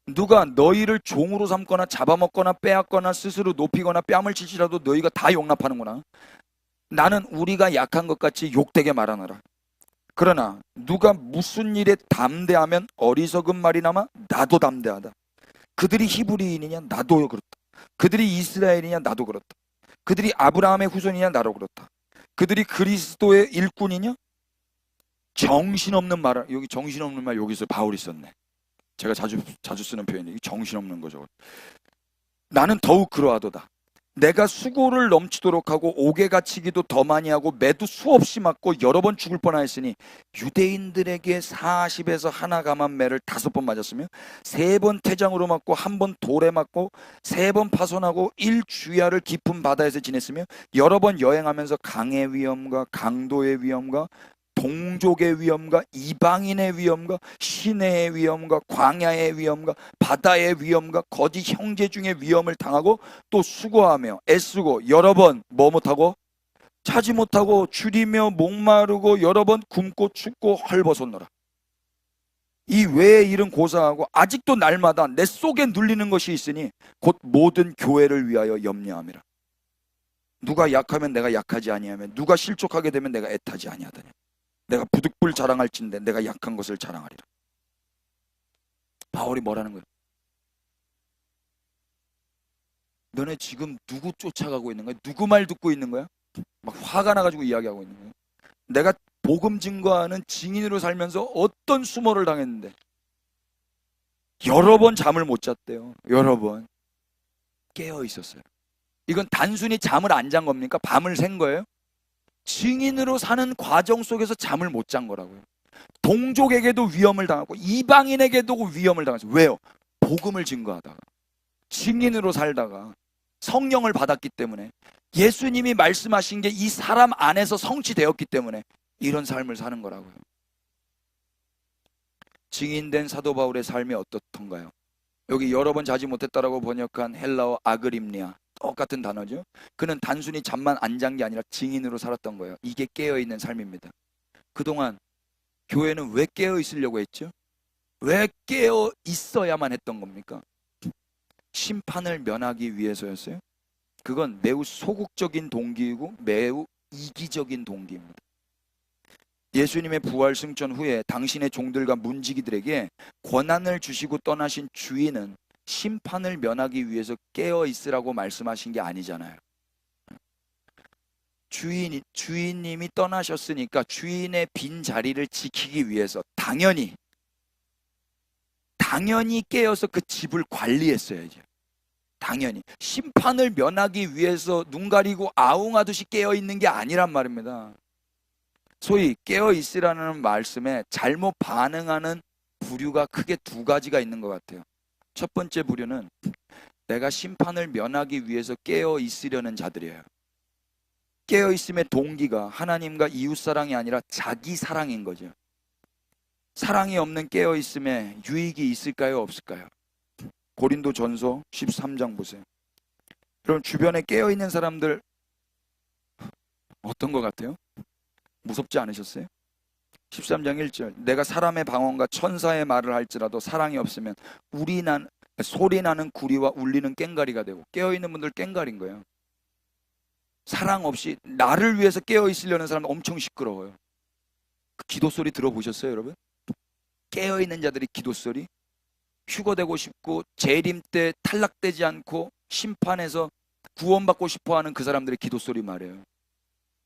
누가 너희를 종으로 삼거나 잡아먹거나 빼앗거나 스스로 높이거나 뺨을 치시라도 너희가 다 용납하는구나. 나는 우리가 약한 것 같이 욕되게 말하노라. 그러나 누가 무슨 일에 담대하면 어리석은 말이나마 나도 담대하다. 그들이 히브리인이냐 나도 그렇다. 그들이 이스라엘이냐 나도 그렇다. 그들이 아브라함의 후손이냐 나도 그렇다. 그들이 그리스도의 일꾼이냐 정신없는 말, 여기 정신없는 말 여기서 바울이 썼네. 제가 자주 쓰는 표현이 정신없는 거죠. 나는 더욱 그러하도다. 내가 수고를 넘치도록 하고 옥에 갇히기도 더 많이 하고 매도 수없이 맞고 여러 번 죽을 뻔하였으니 유대인들에게 40에서 하나 감한 매를 5번 맞았으며 3번 태장으로 맞고 1번 돌에 맞고 3번 파손하고 1주야를 깊은 바다에서 지냈으며 여러 번 여행하면서 강의 위험과 강도의 위험과 동족의 위험과 이방인의 위험과 시내의 위험과 광야의 위험과 바다의 위험과 거짓 형제 중의 위험을 당하고 또 수고하며 애쓰고 여러 번 뭐 못하고 차지 못하고 줄이며 목마르고 여러 번 굶고 춥고 헐벗었노라. 이 외의 일은 고사하고 아직도 날마다 내 속에 눌리는 것이 있으니 곧 모든 교회를 위하여 염려함이라. 누가 약하면 내가 약하지 아니하며 누가 실족하게 되면 내가 애타지 아니하더니 내가 부득불 자랑할진대 내가 약한 것을 자랑하리라. 바울이 뭐라는 거예요? 너네 지금 누구 쫓아가고 있는 거야? 누구 말 듣고 있는 거야? 막 화가 나가지고 이야기하고 있는 거야. 내가 복음 증거하는 증인으로 살면서 어떤 수모를 당했는데 여러 번 잠을 못 잤대요. 여러 번 깨어 있었어요. 이건 단순히 잠을 안 잔 겁니까? 밤을 샌 거예요? 증인으로 사는 과정 속에서 잠을 못 잔 거라고요. 동족에게도 위험을 당하고 이방인에게도 위험을 당했어요. 왜요? 복음을 증거하다가 증인으로 살다가 성령을 받았기 때문에 예수님이 말씀하신 게 이 사람 안에서 성취되었기 때문에 이런 삶을 사는 거라고요. 증인된 사도 바울의 삶이 어떻던가요? 여기 여러 번 자지 못했다라고 번역한 헬라어 아그림니아 똑같은 단어죠. 그는 단순히 잠만 안 잔 게 아니라 증인으로 살았던 거예요. 이게 깨어있는 삶입니다. 그동안 교회는 왜 깨어 있으려고 했죠? 왜 깨어 있어야만 했던 겁니까? 심판을 면하기 위해서였어요. 그건 매우 소극적인 동기이고 매우 이기적인 동기입니다. 예수님의 부활 승천 후에 당신의 종들과 문지기들에게 권한을 주시고 떠나신 주인은 심판을 면하기 위해서 깨어 있으라고 말씀하신 게 아니잖아요. 주인님이 떠나셨으니까 주인의 빈 자리를 지키기 위해서 당연히 깨어서 그 집을 관리했어야죠. 당연히 심판을 면하기 위해서 눈 가리고 아웅하듯이 깨어 있는 게 아니란 말입니다. 소위 깨어 있으라는 말씀에 잘못 반응하는 부류가 크게 2가지가 있는 것 같아요. 첫 번째 부류는 내가 심판을 면하기 위해서 깨어 있으려는 자들이에요. 깨어 있음의 동기가 하나님과 이웃 사랑이 아니라 자기 사랑인 거죠. 사랑이 없는 깨어 있음에 유익이 있을까요, 없을까요? 고린도전서 13장 보세요. 그럼 주변에 깨어 있는 사람들 어떤 것 같아요? 무섭지 않으셨어요? 13장 1절 내가 사람의 방언과 천사의 말을 할지라도 사랑이 없으면 소리 나는 구리와 울리는 꽹가리가 되고 깨어있는 분들 꽹가리인 거예요. 사랑 없이 나를 위해서 깨어있으려는 사람 엄청 시끄러워요. 그 기도 소리 들어보셨어요 여러분? 깨어있는 자들이 기도 소리 휴거되고 싶고 재림 때 탈락되지 않고 심판에서 구원받고 싶어하는 그 사람들의 기도 소리 말이에요.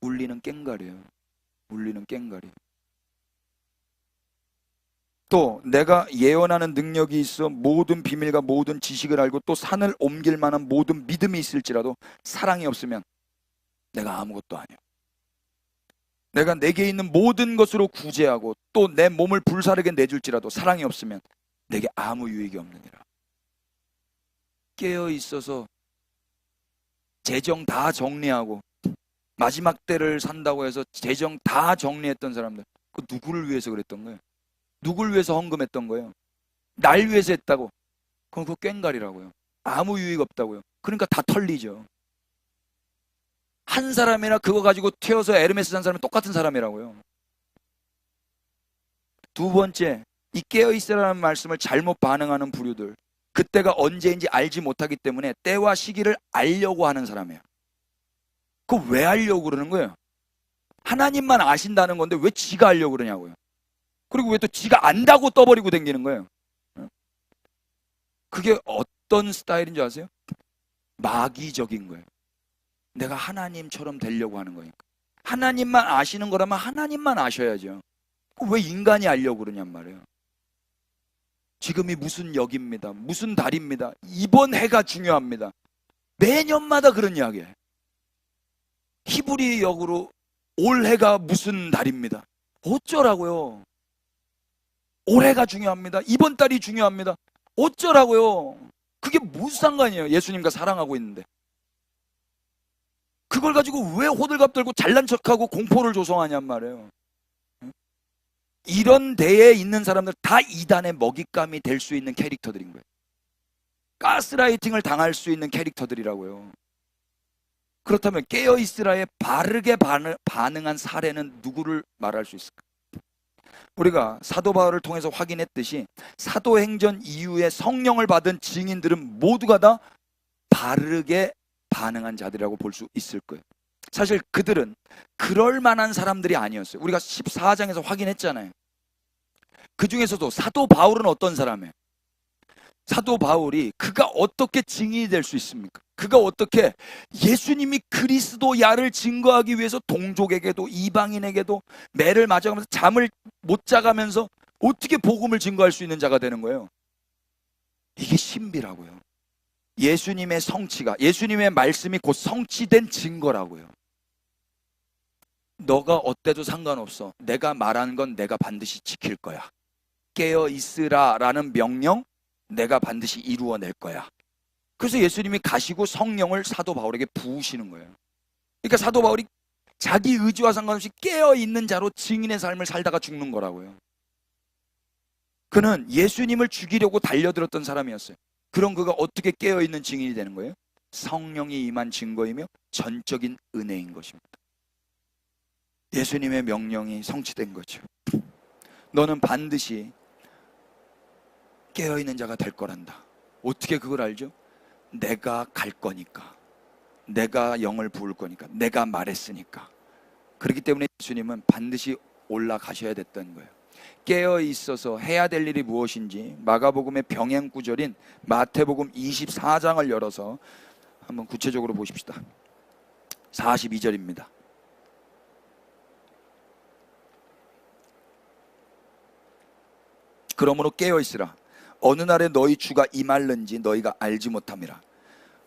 울리는 꽹가리예요. 울리는 꽹가리. 또 내가 예언하는 능력이 있어 모든 비밀과 모든 지식을 알고 또 산을 옮길 만한 모든 믿음이 있을지라도 사랑이 없으면 내가 아무것도 아니야. 내가 내게 있는 모든 것으로 구제하고 또 내 몸을 불사르게 내줄지라도 사랑이 없으면 내게 아무 유익이 없느니라. 깨어 있어서 재정 다 정리하고 마지막 때를 산다고 해서 재정 다 정리했던 사람들, 그 누구를 위해서 그랬던 거예요? 누굴 위해서 헌금했던 거예요? 날 위해서 했다고. 그럼 그거 꽹가리라고요. 아무 유익 없다고요. 그러니까 다 털리죠. 한 사람이나 그거 가지고 튀어서 에르메스 산 사람은 똑같은 사람이라고요. 두 번째, 이 깨어있으라는 말씀을 잘못 반응하는 부류들, 그때가 언제인지 알지 못하기 때문에 때와 시기를 알려고 하는 사람이에요. 그거 왜 알려고 그러는 거예요? 하나님만 아신다는 건데 왜 지가 알려고 그러냐고요. 그리고 왜 또 지가 안다고 떠버리고 댕기는 거예요. 그게 어떤 스타일인 줄 아세요? 마귀적인 거예요. 내가 하나님처럼 되려고 하는 거니까. 하나님만 아시는 거라면 하나님만 아셔야죠. 왜 인간이 알려고 그러냔 말이에요. 지금이 무슨 역입니다. 무슨 달입니다. 이번 해가 중요합니다. 매년마다 그런 이야기예요. 히브리 역으로 올해가 무슨 달입니다. 어쩌라고요. 올해가 중요합니다. 이번 달이 중요합니다. 어쩌라고요. 그게 무슨 상관이에요. 예수님과 사랑하고 있는데. 그걸 가지고 왜 호들갑 떨고 잘난 척하고 공포를 조성하냔 말이에요. 이런 데에 있는 사람들 다 이단의 먹잇감이 될 수 있는 캐릭터들인 거예요. 가스라이팅을 당할 수 있는 캐릭터들이라고요. 그렇다면 깨어있으라에 바르게 반응한 사례는 누구를 말할 수 있을까? 우리가 사도 바울을 통해서 확인했듯이 사도행전 이후에 성령을 받은 증인들은 모두가 다 바르게 반응한 자들이라고 볼 수 있을 거예요. 사실 그들은 그럴 만한 사람들이 아니었어요. 우리가 14장에서 확인했잖아요. 그 중에서도 사도 바울은 어떤 사람이에요? 사도 바울이 그가 어떻게 증인이 될 수 있습니까? 그가 어떻게 예수님이 그리스도야를 증거하기 위해서 동족에게도 이방인에게도 매를 맞아가면서 잠을 못 자가면서 어떻게 복음을 증거할 수 있는 자가 되는 거예요? 이게 신비라고요. 예수님의 성취가, 예수님의 말씀이 곧 성취된 증거라고요. 너가 어때도 상관없어. 내가 말하는 건 내가 반드시 지킬 거야. 깨어 있으라 라는 명령 내가 반드시 이루어낼 거야. 그래서 예수님이 가시고 성령을 사도 바울에게 부으시는 거예요. 그러니까 사도 바울이 자기 의지와 상관없이 깨어있는 자로 증인의 삶을 살다가 죽는 거라고요. 그는 예수님을 죽이려고 달려들었던 사람이었어요. 그럼 그가 어떻게 깨어있는 증인이 되는 거예요? 성령이 임한 증거이며 전적인 은혜인 것입니다. 예수님의 명령이 성취된 거죠. 너는 반드시 깨어있는 자가 될 거란다. 어떻게 그걸 알죠? 내가 갈 거니까, 내가 영을 부을 거니까, 내가 말했으니까. 그렇기 때문에 예수님은 반드시 올라가셔야 됐던 거예요. 깨어 있어서 해야 될 일이 무엇인지 마가복음의 병행 구절인 마태복음 24장을 열어서 한번 구체적으로 보십시다. 42절입니다. 그러므로 깨어 있으라. 어느 날에 너희 주가 임할는지 너희가 알지 못함이라.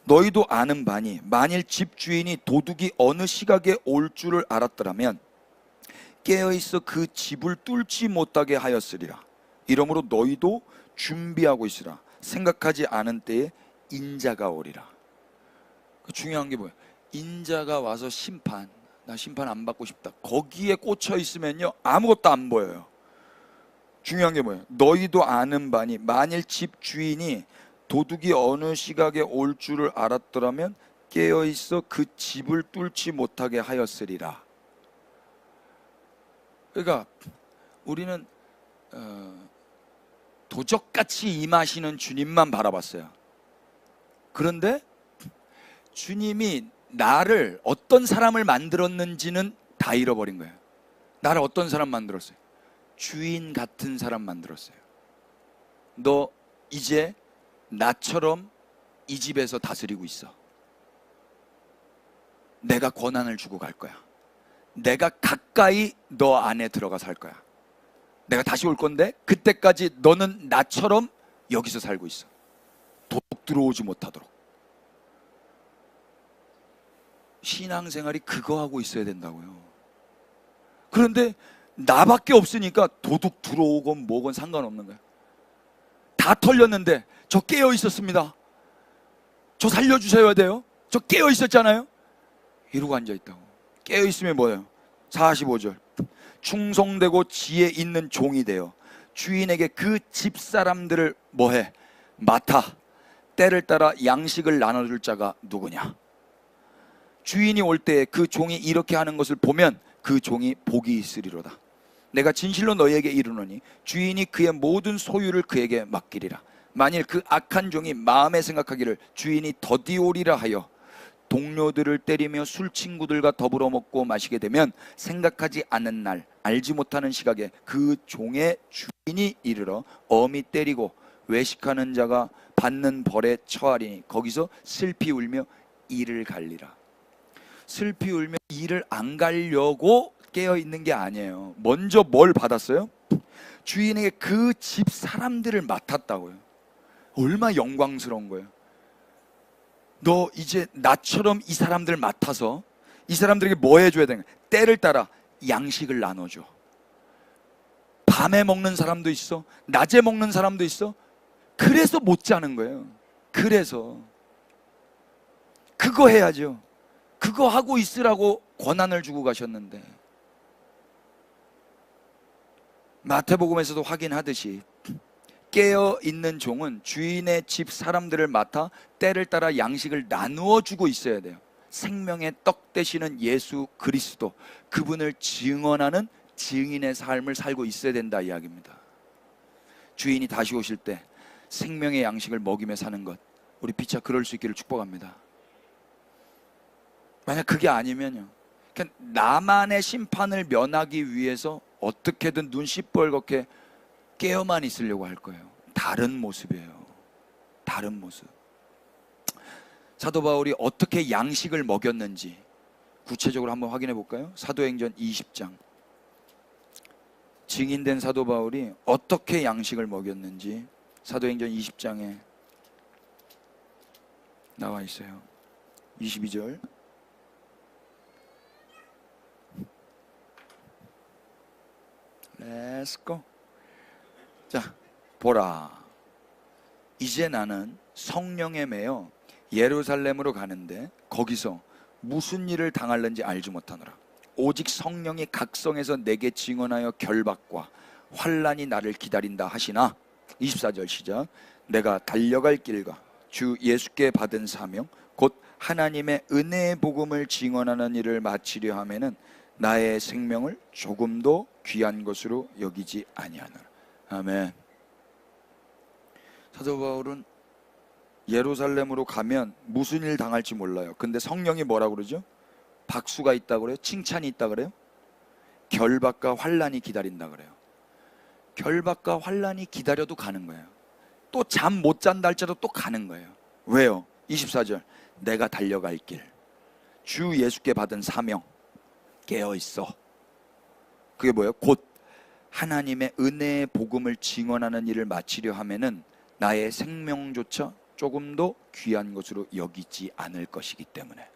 너희도 아는 바니 만일 집주인이 도둑이 어느 시각에 올 줄을 알았더라면 깨어있어 그 집을 뚫지 못하게 하였으리라. 이러므로 너희도 준비하고 있으라. 생각하지 않은 때에 인자가 오리라. 중요한 게 뭐예요? 인자가 와서 심판, 나 심판 안 받고 싶다, 거기에 꽂혀 있으면요 아무것도 안 보여요. 중요한 게 뭐예요? 너희도 아는 바니 만일 집 주인이 도둑이 어느 시각에 올 줄을 알았더라면 깨어있어 그 집을 뚫지 못하게 하였으리라. 그러니까 우리는 도적같이 임하시는 주님만 바라봤어요. 그런데 주님이 나를 어떤 사람을 만들었는지는 다 잃어버린 거예요. 나를 어떤 사람 만들었어요? 주인 같은 사람 만들었어요. 너 이제 나처럼 이 집에서 다스리고 있어. 내가 권한을 주고 갈 거야. 내가 가까이 너 안에 들어가 살 거야. 내가 다시 올 건데 그때까지 너는 나처럼 여기서 살고 있어. 도둑 들어오지 못하도록. 신앙생활이 그거 하고 있어야 된다고요. 그런데 나밖에 없으니까 도둑 들어오건 뭐건 상관없는 거야. 다 털렸는데 저 깨어 있었습니다. 저 살려주셔야 돼요. 저 깨어 있었잖아요. 이러고 앉아있다고. 깨어 있으면 뭐예요? 45절. 충성되고 지혜 있는 종이 되어 주인에게 그 집사람들을 뭐해? 맡아. 때를 따라 양식을 나눠줄 자가 누구냐? 주인이 올 때 그 종이 이렇게 하는 것을 보면 그 종이 복이 있으리로다. 내가 진실로 너희에게 이르노니 주인이 그의 모든 소유를 그에게 맡기리라. 만일 그 악한 종이 마음에 생각하기를 주인이 더디오리라 하여 동료들을 때리며 술 친구들과 더불어 먹고 마시게 되면 생각하지 않은 날 알지 못하는 시각에 그 종의 주인이 이르러 엄히 때리고 외식하는 자가 받는 벌에 처하리니 거기서 슬피 울며 이를 갈리라. 슬피 울며 이를 안 가려고 깨어 있는 게 아니에요. 먼저 뭘 받았어요? 주인에게 그 집 사람들을 맡았다고요. 얼마나 영광스러운 거예요. 너 이제 나처럼 이 사람들 맡아서 이 사람들에게 뭐 해줘야 되는 거야? 때를 따라 양식을 나눠줘. 밤에 먹는 사람도 있어, 낮에 먹는 사람도 있어. 그래서 못 자는 거예요. 그래서 그거 해야죠. 그거 하고 있으라고 권한을 주고 가셨는데, 마태복음에서도 확인하듯이 깨어있는 종은 주인의 집 사람들을 맡아 때를 따라 양식을 나누어 주고 있어야 돼요. 생명의 떡 되시는 예수 그리스도, 그분을 증언하는 증인의 삶을 살고 있어야 된다 이야기입니다. 주인이 다시 오실 때 생명의 양식을 먹이며 사는 것, 우리 피차 그럴 수 있기를 축복합니다. 만약 그게 아니면요, 그냥 나만의 심판을 면하기 위해서 어떻게든 눈 시뻘겋게 깨어만 있으려고 할 거예요. 다른 모습이에요. 다른 모습. 사도 바울이 어떻게 양식을 먹였는지 구체적으로 한번 확인해 볼까요? 사도행전 20장. 증인된 사도 바울이 어떻게 양식을 먹였는지 사도행전 20장에 나와 있어요. 22절. 렛츠고. 자, 보라, 이제 나는 성령에 매여 예루살렘으로 가는데 거기서 무슨 일을 당할는지 알지 못하노라. 오직 성령이 각성해서 내게 증언하여 결박과 환난이 나를 기다린다 하시나. 24절 시작. 내가 달려갈 길과 주 예수께 받은 사명 곧 하나님의 은혜의 복음을 증언하는 일을 마치려 하면은 나의 생명을 조금도 귀한 것으로 여기지 아니하노라. 아멘. 사도 바울은 예루살렘으로 가면 무슨 일 당할지 몰라요. 근데 성령이 뭐라고 그러죠? 박수가 있다고 그래요? 칭찬이 있다고 그래요? 결박과 환난이 기다린다 그래요. 결박과 환난이 기다려도 가는 거예요. 또 잠 못 잔다 할지라도 또 가는 거예요. 왜요? 24절. 내가 달려갈 길, 주 예수께 받은 사명, 깨어 있어. 그게 뭐예요? 곧 하나님의 은혜의 복음을 증언하는 일을 마치려 하면은 나의 생명조차 조금도 귀한 것으로 여기지 않을 것이기 때문에.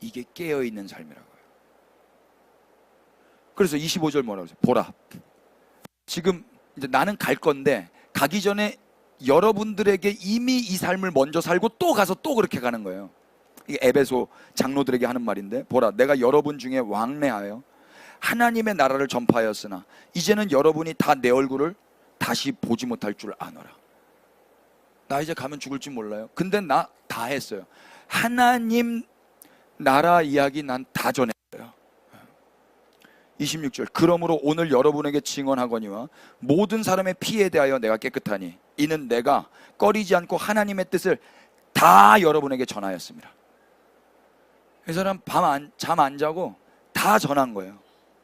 이게 깨어있는 삶이라고요. 그래서 25절 뭐라고 하세요? 보라, 지금 이제 나는 갈 건데 가기 전에 여러분들에게 이미 이 삶을 먼저 살고 또 가서 또 그렇게 가는 거예요. 이게 에베소 장로들에게 하는 말인데, 보라, 내가 여러분 중에 왕래하여 하나님의 나라를 전파하였으나 이제는 여러분이 다 내 얼굴을 다시 보지 못할 줄 아노라. 나 이제 가면 죽을지 몰라요. 근데 나 다 했어요. 하나님 나라 이야기 난 다 전했어요. 26절. 그러므로 오늘 여러분에게 증언하거니와 모든 사람의 피에 대하여 내가 깨끗하니 이는 내가 꺼리지 않고 하나님의 뜻을 다 여러분에게 전하였습니다. 이 사람 잠 안 자고 다 전한 거예요.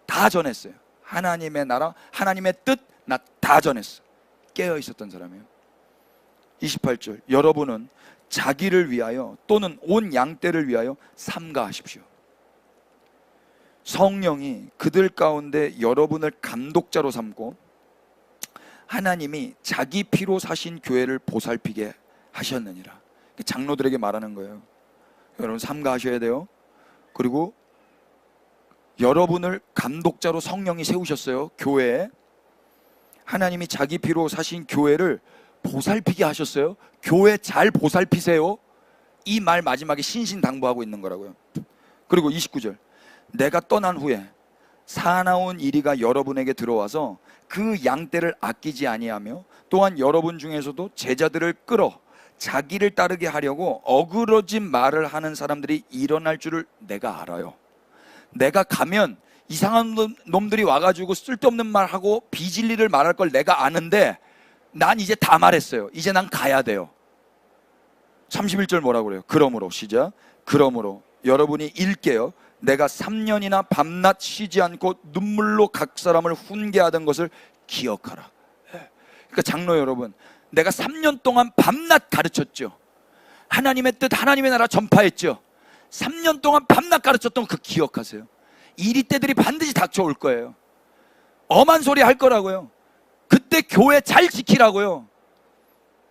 다 전했어요. 하나님의 나라, 하나님의 뜻 나 다 전했어. 깨어 있었던 사람이에요. 28절. 여러분은 자기를 위하여 또는 온 양떼를 위하여 삼가하십시오. 성령이 그들 가운데 여러분을 감독자로 삼고 하나님이 자기 피로 사신 교회를 보살피게 하셨느니라. 장로들에게 말하는 거예요. 여러분 삼가하셔야 돼요. 그리고 여러분을 감독자로 성령이 세우셨어요. 교회에. 하나님이 자기 피로 사신 교회를 보살피게 하셨어요. 교회 잘 보살피세요. 이 말 마지막에 신신당부하고 있는 거라고요. 그리고 29절. 내가 떠난 후에 사나운 이리가 여러분에게 들어와서 그 양떼를 아끼지 아니하며 또한 여러분 중에서도 제자들을 끌어 자기를 따르게 하려고 어그러진 말을 하는 사람들이 일어날 줄을 내가 알아요. 내가 가면 이상한 놈들이 와가지고 쓸데없는 말하고 비진리를 말할 걸 내가 아는데 난 이제 다 말했어요. 이제 난 가야 돼요. 31절 뭐라고 그래요? 그러므로 시작. 그러므로 여러분이 일깨어 내가 3년이나 밤낮 쉬지 않고 눈물로 각 사람을 훈계하던 것을 기억하라. 그러니까 장로 여러분, 내가 3년 동안 밤낮 가르쳤죠. 하나님의 뜻, 하나님의 나라 전파했죠. 3년 동안 밤낮 가르쳤던 그 기억하세요. 이리때들이 반드시 닥쳐올 거예요. 엄한 소리 할 거라고요. 그때 교회 잘 지키라고요.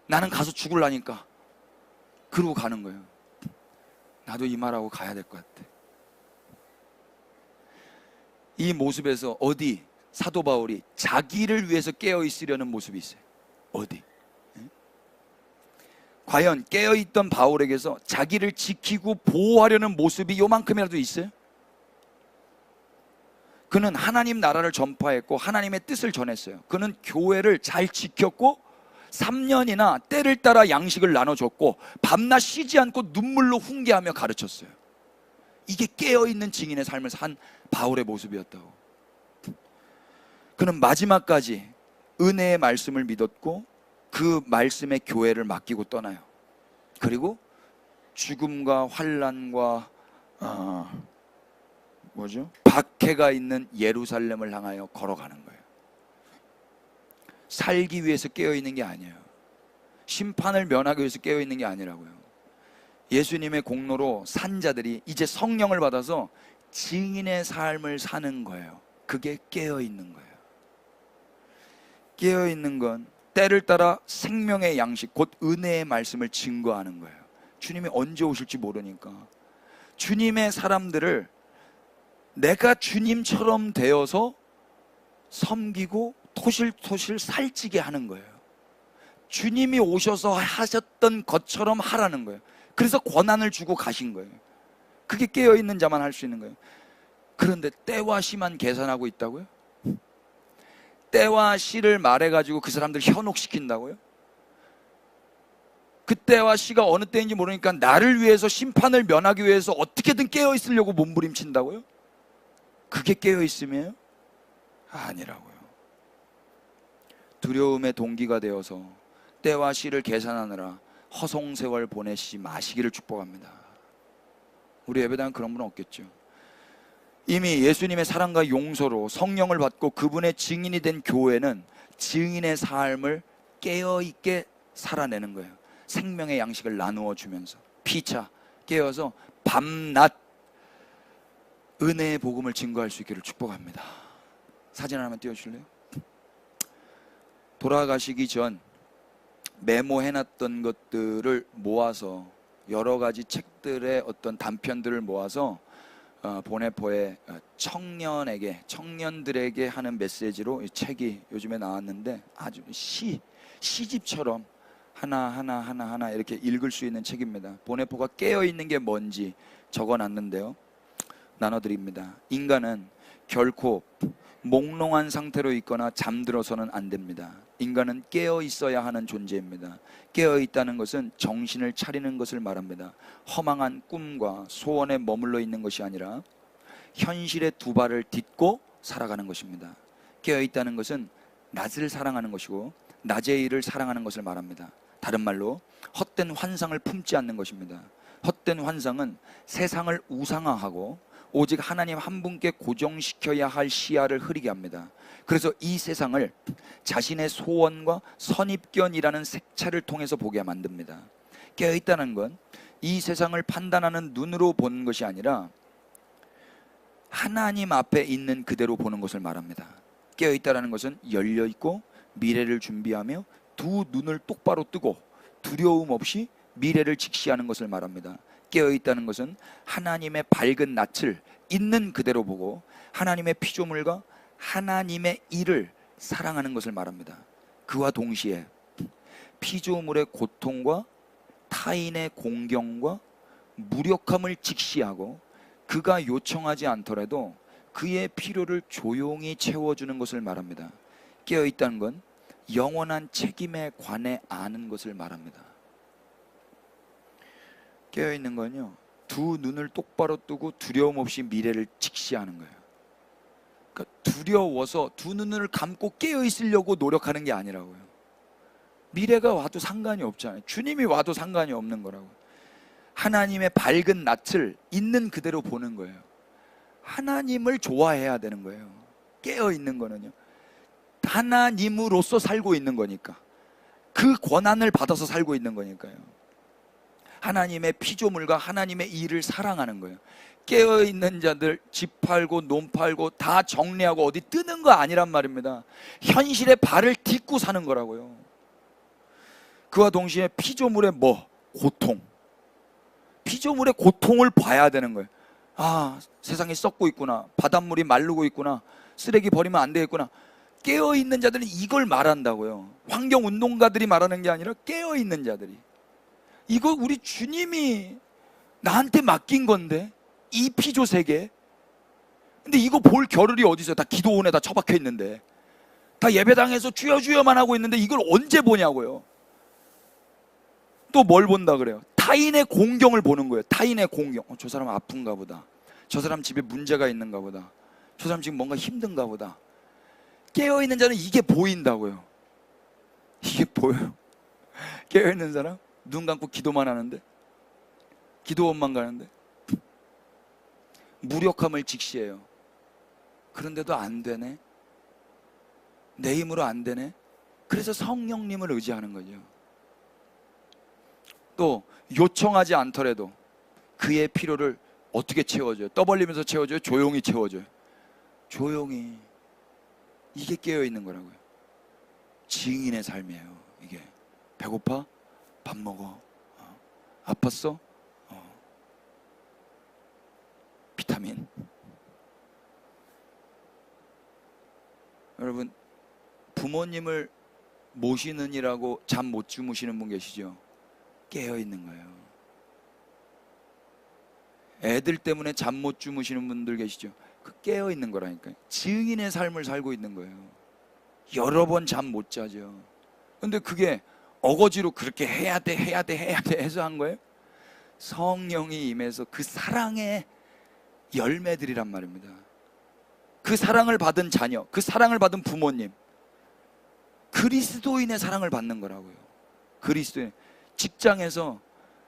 나는 가서 죽을라니까. 그러고 가는 거예요. 나도 이 말하고 가야 될 것 같아. 이 모습에서 어디 사도 바울이 자기를 위해서 깨어 있으려는 모습이 있어요. 어디? 과연 깨어있던 바울에게서 자기를 지키고 보호하려는 모습이 요만큼이라도 있어요? 그는 하나님 나라를 전파했고 하나님의 뜻을 전했어요. 그는 교회를 잘 지켰고 3년이나 때를 따라 양식을 나눠줬고 밤낮 쉬지 않고 눈물로 훈계하며 가르쳤어요. 이게 깨어있는 증인의 삶을 산 바울의 모습이었다고. 그는 마지막까지 은혜의 말씀을 믿었고 그 말씀에 교회를 맡기고 떠나요. 그리고 죽음과 환난과 박해가 있는 예루살렘을 향하여 걸어가는 거예요. 살기 위해서 깨어있는 게 아니에요. 심판을 면하기 위해서 깨어있는 게 아니라고요. 예수님의 공로로 산 자들이 이제 성령을 받아서 증인의 삶을 사는 거예요. 그게 깨어있는 거예요. 깨어있는 건 때를 따라 생명의 양식, 곧 은혜의 말씀을 증거하는 거예요. 주님이 언제 오실지 모르니까 주님의 사람들을 내가 주님처럼 되어서 섬기고 토실토실 살찌게 하는 거예요. 주님이 오셔서 하셨던 것처럼 하라는 거예요. 그래서 권한을 주고 가신 거예요. 그게 깨어있는 자만 할 수 있는 거예요. 그런데 때와 시만 계산하고 있다고요? 때와 시를 말해가지고 그 사람들 현혹시킨다고요? 그 때와 시가 어느 때인지 모르니까 나를 위해서 심판을 면하기 위해서 어떻게든 깨어있으려고 몸부림친다고요? 그게 깨어있음이에요? 아니라고요. 두려움의 동기가 되어서 때와 시를 계산하느라 허송세월 보내시지 마시기를 축복합니다. 우리 예배당은 그런 분은 없겠죠. 이미 예수님의 사랑과 용서로 성령을 받고 그분의 증인이 된 교회는 증인의 삶을 깨어있게 살아내는 거예요. 생명의 양식을 나누어 주면서 피차 깨어서 밤낮 은혜의 복음을 증거할 수 있기를 축복합니다. 사진 하나만 띄워주실래요? 돌아가시기 전 메모해놨던 것들을 모아서 여러 가지 책들의 어떤 단편들을 모아서 보네포의 청년들에게 하는 메시지로 이 책이 요즘에 나왔는데 아주 시집처럼 하나 이렇게 읽을 수 있는 책입니다. 보네포가 깨어있는 게 뭔지 적어놨는데요, 나눠드립니다. 인간은 결코 몽롱한 상태로 있거나 잠들어서는 안 됩니다. 인간은 깨어 있어야 하는 존재입니다. 깨어 있다는 것은 정신을 차리는 것을 말합니다. 허망한 꿈과 소원에 머물러 있는 것이 아니라 현실의 두 발을 딛고 살아가는 것입니다. 깨어 있다는 것은 낮을 사랑하는 것이고 낮의 일을 사랑하는 것을 말합니다. 다른 말로 헛된 환상을 품지 않는 것입니다. 헛된 환상은 세상을 우상화하고 오직 하나님 한 분께 고정시켜야 할 시야를 흐리게 합니다. 그래서 이 세상을 자신의 소원과 선입견이라는 색채를 통해서 보게 만듭니다. 깨어있다는 건 이 세상을 판단하는 눈으로 보는 것이 아니라 하나님 앞에 있는 그대로 보는 것을 말합니다. 깨어있다는 것은 열려있고 미래를 준비하며 두 눈을 똑바로 뜨고 두려움 없이 미래를 직시하는 것을 말합니다. 깨어있다는 것은 하나님의 밝은 낯을 있는 그대로 보고 하나님의 피조물과 하나님의 일을 사랑하는 것을 말합니다. 그와 동시에 피조물의 고통과 타인의 공경과 무력함을 직시하고 그가 요청하지 않더라도 그의 필요를 조용히 채워주는 것을 말합니다. 깨어있다는 건 영원한 책임에 관해 아는 것을 말합니다. 깨어있는 건요, 두 눈을 똑바로 뜨고 두려움 없이 미래를 직시하는 거예요. 그러니까 두려워서 두 눈을 감고 깨어있으려고 노력하는 게 아니라고요. 미래가 와도 상관이 없잖아요. 주님이 와도 상관이 없는 거라고. 하나님의 밝은 낯을 있는 그대로 보는 거예요. 하나님을 좋아해야 되는 거예요. 깨어있는 거는요, 하나님으로서 살고 있는 거니까, 그 권한을 받아서 살고 있는 거니까요. 하나님의 피조물과 하나님의 일을 사랑하는 거예요. 깨어있는 자들 집 팔고 논 팔고 다 정리하고 어디 뜨는 거 아니란 말입니다. 현실에 발을 딛고 사는 거라고요. 그와 동시에 피조물의 고통, 피조물의 고통을 봐야 되는 거예요. 아, 세상이 썩고 있구나, 바닷물이 마르고 있구나, 쓰레기 버리면 안 되겠구나. 깨어있는 자들은 이걸 말한다고요. 환경운동가들이 말하는 게 아니라 깨어있는 자들이. 이거 우리 주님이 나한테 맡긴 건데, 이 피조세계. 근데 이거 볼 겨를이 어디 있어요? 다 기도원에 다 처박혀 있는데, 다 예배당에서 주여 주여만 하고 있는데 이걸 언제 보냐고요. 또 뭘 본다 그래요? 타인의 공경을 보는 거예요. 타인의 공경. 저 사람 아픈가 보다, 저 사람 집에 문제가 있는가 보다, 저 사람 지금 뭔가 힘든가 보다. 깨어있는 자는 이게 보인다고요. 이게 보여요. 깨어있는 사람 눈 감고 기도만 하는데, 기도원만 가는데 무력함을 직시해요. 그런데도 안 되네, 내 힘으로 안 되네. 그래서 성령님을 의지하는 거죠. 또 요청하지 않더라도 그의 필요를 어떻게 채워줘요? 떠벌리면서 채워줘요? 조용히 채워줘요? 조용히. 이게 깨어있는 거라고요. 증인의 삶이에요. 이게 배고파? 밥 먹어. 아팠어? 비타민. 여러분, 부모님을 모시느니라고 잠 못 주무시는 분 계시죠? 깨어있는 거예요. 애들 때문에 잠 못 주무시는 분들 계시죠? 그 깨어있는 거라니까요. 증인의 삶을 살고 있는 거예요. 여러 번 잠 못 자죠. 근데 그게 어거지로 그렇게 해야 돼 해서 한 거예요? 성령이 임해서 그 사랑의 열매들이란 말입니다. 그 사랑을 받은 자녀, 그 사랑을 받은 부모님, 그리스도인의 사랑을 받는 거라고요. 그리스도인. 직장에서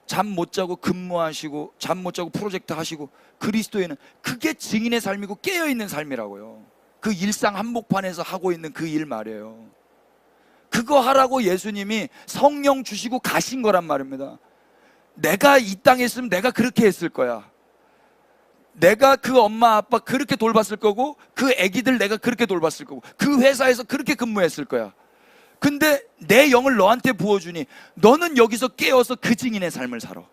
잠 못 자고 근무하시고 잠 못 자고 프로젝트 하시고, 그리스도인은 그게 증인의 삶이고 깨어있는 삶이라고요. 그 일상 한복판에서 하고 있는 그 일 말이에요. 그거 하라고 예수님이 성령 주시고 가신 거란 말입니다. 내가 이 땅에 있으면 내가 그렇게 했을 거야. 내가 그 엄마 아빠 그렇게 돌봤을 거고, 그 애기들 내가 그렇게 돌봤을 거고, 그 회사에서 그렇게 근무했을 거야. 근데 내 영을 너한테 부어주니 너는 여기서 깨어서 그 증인의 삶을 살아.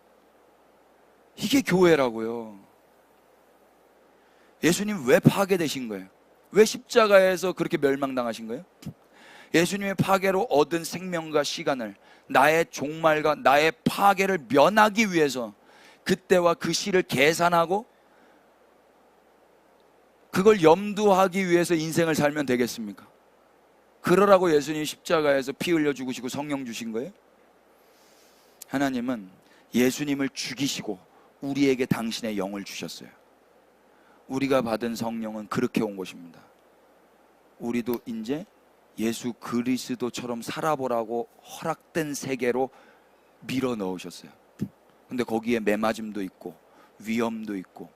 이게 교회라고요. 예수님 왜 파괴되신 거예요? 왜 십자가에서 그렇게 멸망당하신 거예요? 예수님의 파괴로 얻은 생명과 시간을, 나의 종말과 나의 파괴를 면하기 위해서 그때와 그 시를 계산하고 그걸 염두하기 위해서 인생을 살면 되겠습니까? 그러라고 예수님이 십자가에서 피 흘려 죽으시고 성령 주신 거예요? 하나님은 예수님을 죽이시고 우리에게 당신의 영을 주셨어요. 우리가 받은 성령은 그렇게 온 것입니다. 우리도 이제 예수 그리스도처럼 살아보라고 허락된 세계로 밀어 넣으셨어요. 근데 거기에 매맞음도 있고 위험도 있고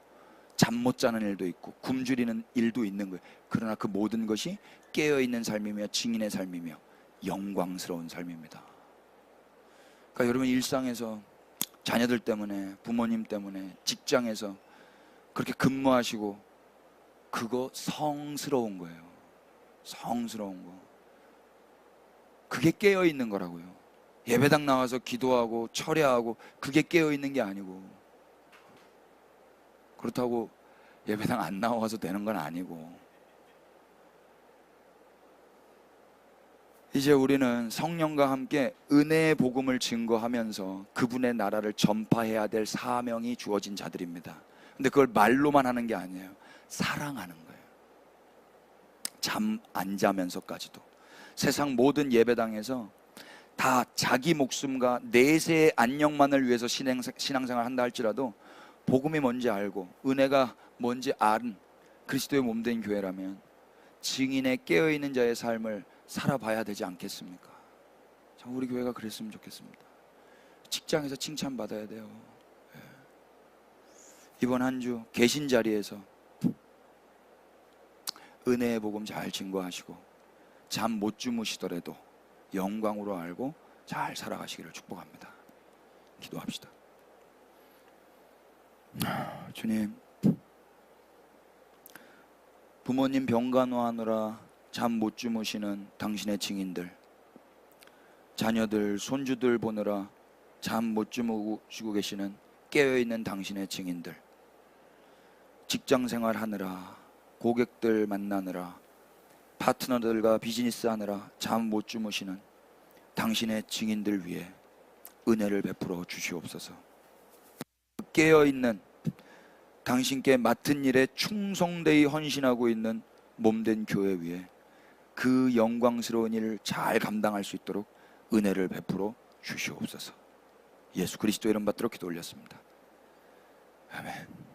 잠 못 자는 일도 있고 굶주리는 일도 있는 거예요. 그러나 그 모든 것이 깨어있는 삶이며 증인의 삶이며 영광스러운 삶입니다. 그러니까 여러분, 일상에서 자녀들 때문에, 부모님 때문에, 직장에서 그렇게 근무하시고, 그거 성스러운 거예요. 성스러운 거. 그게 깨어있는 거라고요. 예배당 나와서 기도하고 철야하고 그게 깨어있는 게 아니고, 그렇다고 예배당 안 나와서 되는 건 아니고. 이제 우리는 성령과 함께 은혜의 복음을 증거하면서 그분의 나라를 전파해야 될 사명이 주어진 자들입니다. 근데 그걸 말로만 하는 게 아니에요. 사랑하는 거예요. 잠 안 자면서까지도. 세상 모든 예배당에서 다 자기 목숨과 내세의 안녕만을 위해서 신앙생활 한다 할지라도 복음이 뭔지 알고 은혜가 뭔지 아는 그리스도의 몸된 교회라면 증인의 깨어있는 자의 삶을 살아봐야 되지 않겠습니까? 참 우리 교회가 그랬으면 좋겠습니다. 직장에서 칭찬받아야 돼요. 이번 한 주 계신 자리에서 은혜의 복음 잘 증거하시고 잠 못 주무시더라도 영광으로 알고 잘 살아가시기를 축복합니다. 기도합시다. 주님, 부모님 병간호하느라 잠 못 주무시는 당신의 증인들, 자녀들, 손주들 보느라 잠 못 주무시고 계시는 깨어있는 당신의 증인들, 직장생활 하느라, 고객들 만나느라, 파트너들과 비즈니스 하느라 잠 못 주무시는 당신의 증인들 위해 은혜를 베풀어 주시옵소서. 깨어있는 당신께 맡은 일에 충성되이 헌신하고 있는 몸된 교회 위에 그 영광스러운 일을 잘 감당할 수 있도록 은혜를 베풀어 주시옵소서. 예수 그리스도 이름 받들어 기도 올렸습니다. 아멘.